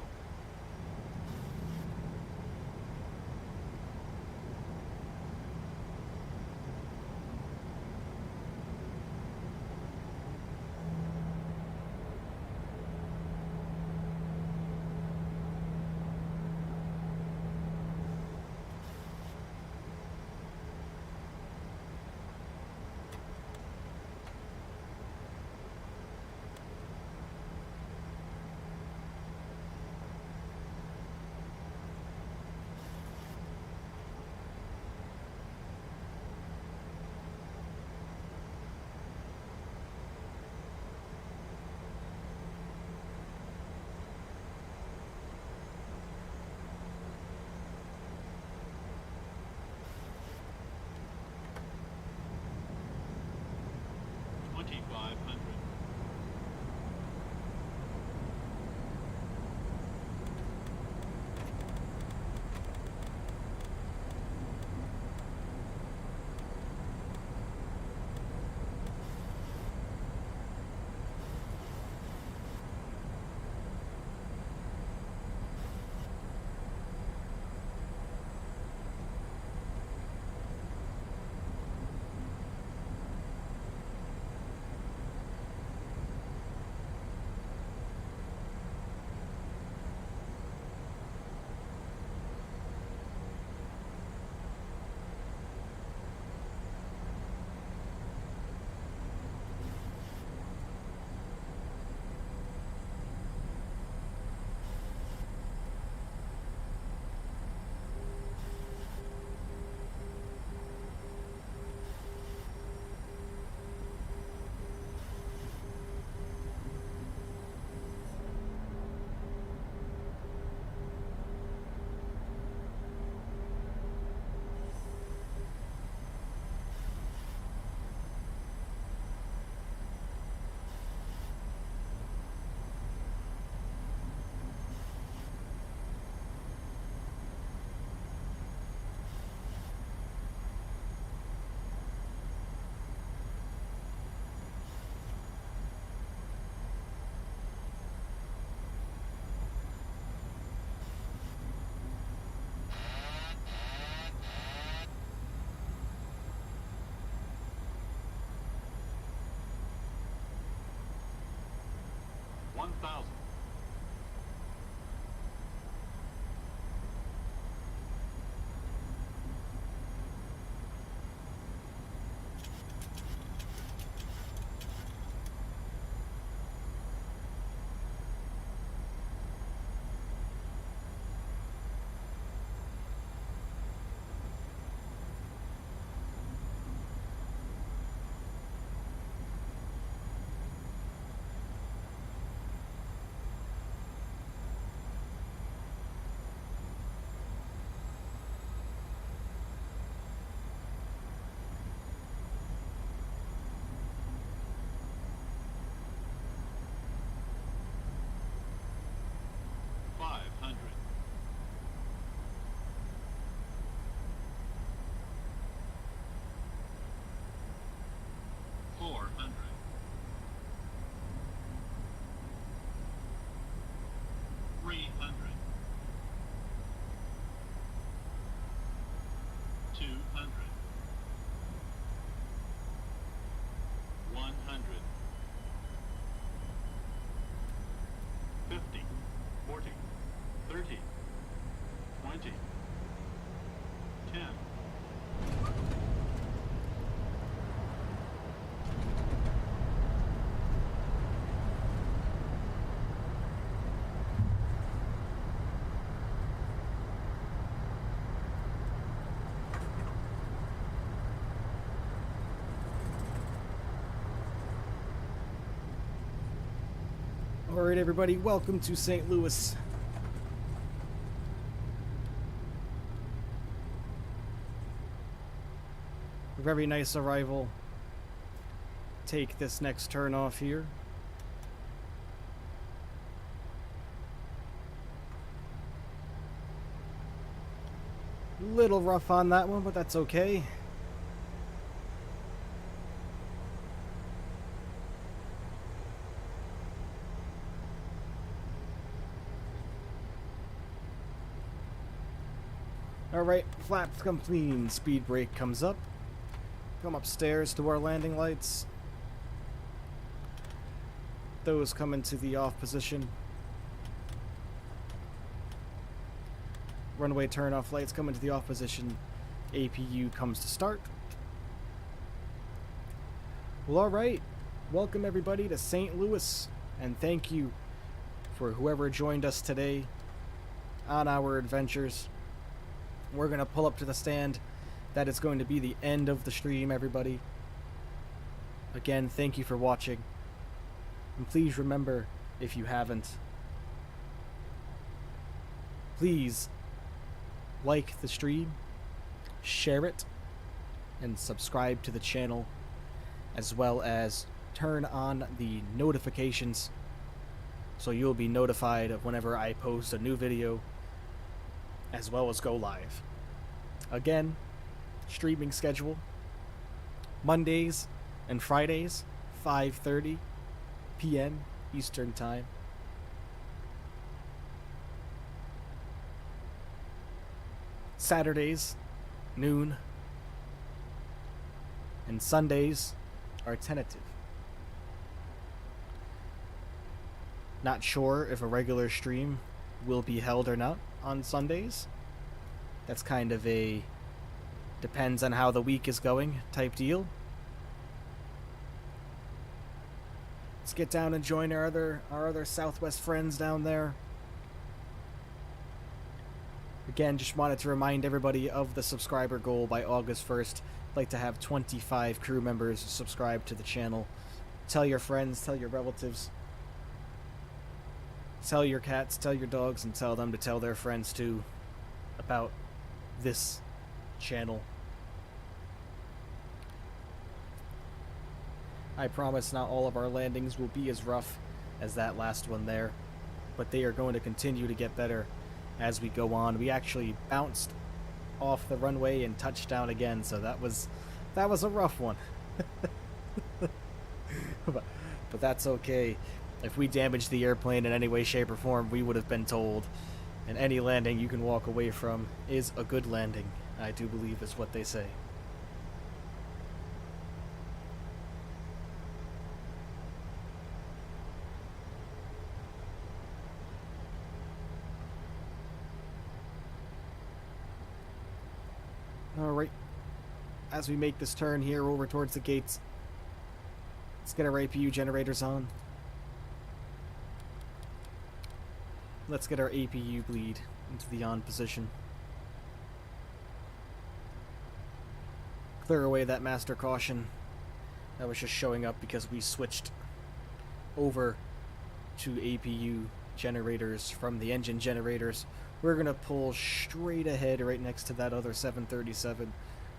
6,000. Alright everybody, welcome to St. Louis. A very nice arrival. Take this next turn off here. Little rough on that one, but that's okay. Alright, flaps come clean, speed brake comes up. Come upstairs to our landing lights. Those come into the off position. Runway turn off lights come into the off position. APU comes to start. Well, alright. Welcome everybody to St. Louis. And thank you for whoever joined us today on our adventures. We're going to pull up to the stand. That is going to be the end of the stream, everybody. Again, thank you for watching. And please remember, if you haven't, please like the stream, share it, and subscribe to the channel, as well as turn on the notifications so you'll be notified of whenever I post a new video, as well as go live. Again, streaming schedule: Mondays and Fridays, 5:30 p.m. Eastern Time. Saturdays, noon. And Sundays are tentative. Not sure if a regular stream will be held or not on Sundays. That's kind of a depends on how the week is going type deal. Let's get down and join our other Southwest friends down there. Again, just wanted to remind everybody of the subscriber goal by August 1st. I'd like to have 25 crew members subscribe to the channel. Tell your friends, tell your relatives, tell your cats, tell your dogs, and tell them to tell their friends too about this channel. I promise not all of our landings will be as rough as that last one there, but they are going to continue to get better as we go on. We actually bounced off the runway and touched down again, so that was a rough one. but that's okay. If we damaged the airplane in any way, shape, or form, we would have been told. And any landing you can walk away from is a good landing, I do believe is what they say. Alright. As we make this turn here over towards the gates, let's get our APU generators on. Let's get our APU bleed into the on position. Clear away that master caution that was just showing up because we switched over to APU generators from the engine generators. We're gonna pull straight ahead right next to that other 737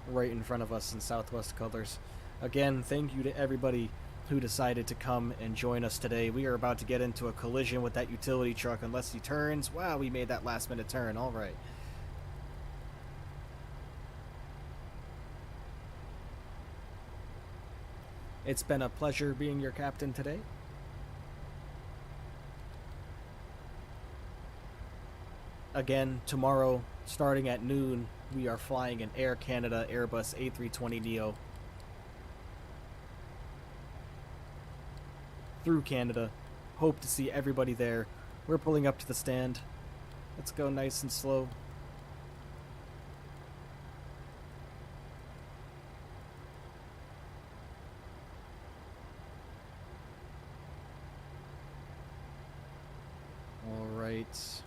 right in front of us in Southwest colors. Again, thank you to everybody who decided to come and join us today. We are about to get into a collision with that utility truck unless he turns. Wow, we made that last minute turn. All right. It's been a pleasure being your captain today. Again, tomorrow, starting at noon, we are flying an Air Canada Airbus A320neo through Canada. Hope to see everybody there. We're pulling up to the stand. Let's go nice and slow. All right.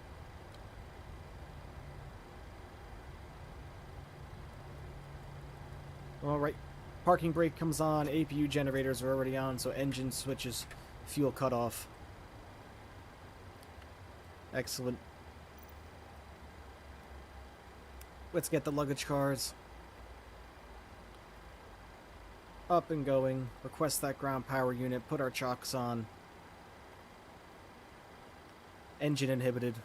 Alright, parking brake comes on, APU generators are already on, so engine switches, fuel cutoff. Excellent. Let's get the luggage cars up and going, request that ground power unit, put our chocks on. Engine inhibited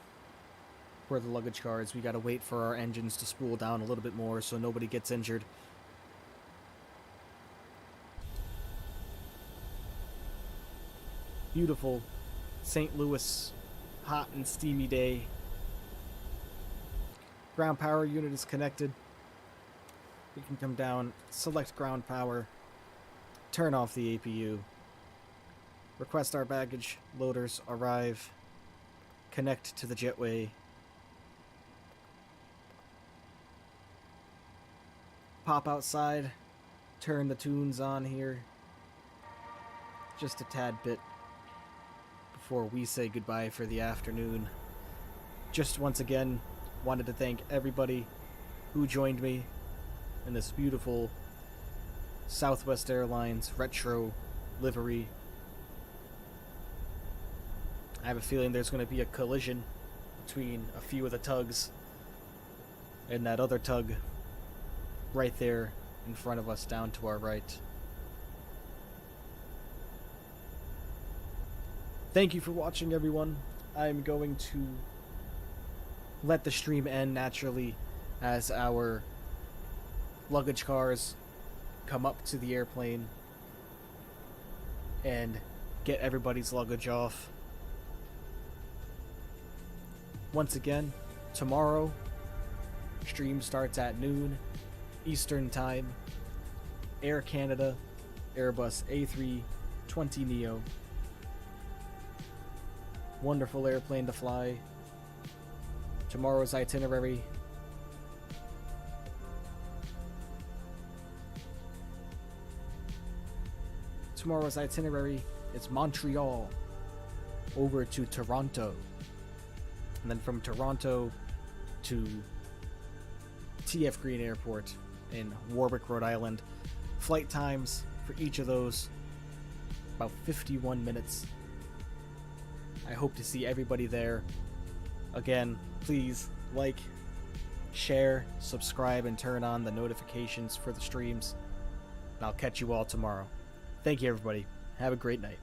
for the luggage cars. We gotta wait for our engines to spool down a little bit more so nobody gets injured. Beautiful St. Louis hot and steamy day. Ground power unit is connected. We can come down, select ground power, turn off the APU, request our baggage loaders arrive, connect to the jetway, pop outside, turn the tunes on here just a tad bit before we say goodbye for the afternoon. Just once again, wanted to thank everybody who joined me in this beautiful Southwest Airlines retro livery. I have a feeling there's going to be a collision between a few of the tugs and that other tug right there in front of us down to our right. Thank you for watching, everyone. I'm going to let the stream end naturally as our luggage cars come up to the airplane and get everybody's luggage off. Once again, tomorrow, stream starts at noon Eastern Time. Air Canada Airbus A320neo. Wonderful airplane to fly. Tomorrow's itinerary. Tomorrow's itinerary is Montreal over to Toronto. And then from Toronto to TF Green Airport in Warwick, Rhode Island. Flight times for each of those about 51 minutes. I hope to see everybody there. Again, please like, share, subscribe, and turn on the notifications for the streams. And I'll catch you all tomorrow. Thank you, everybody. Have a great night.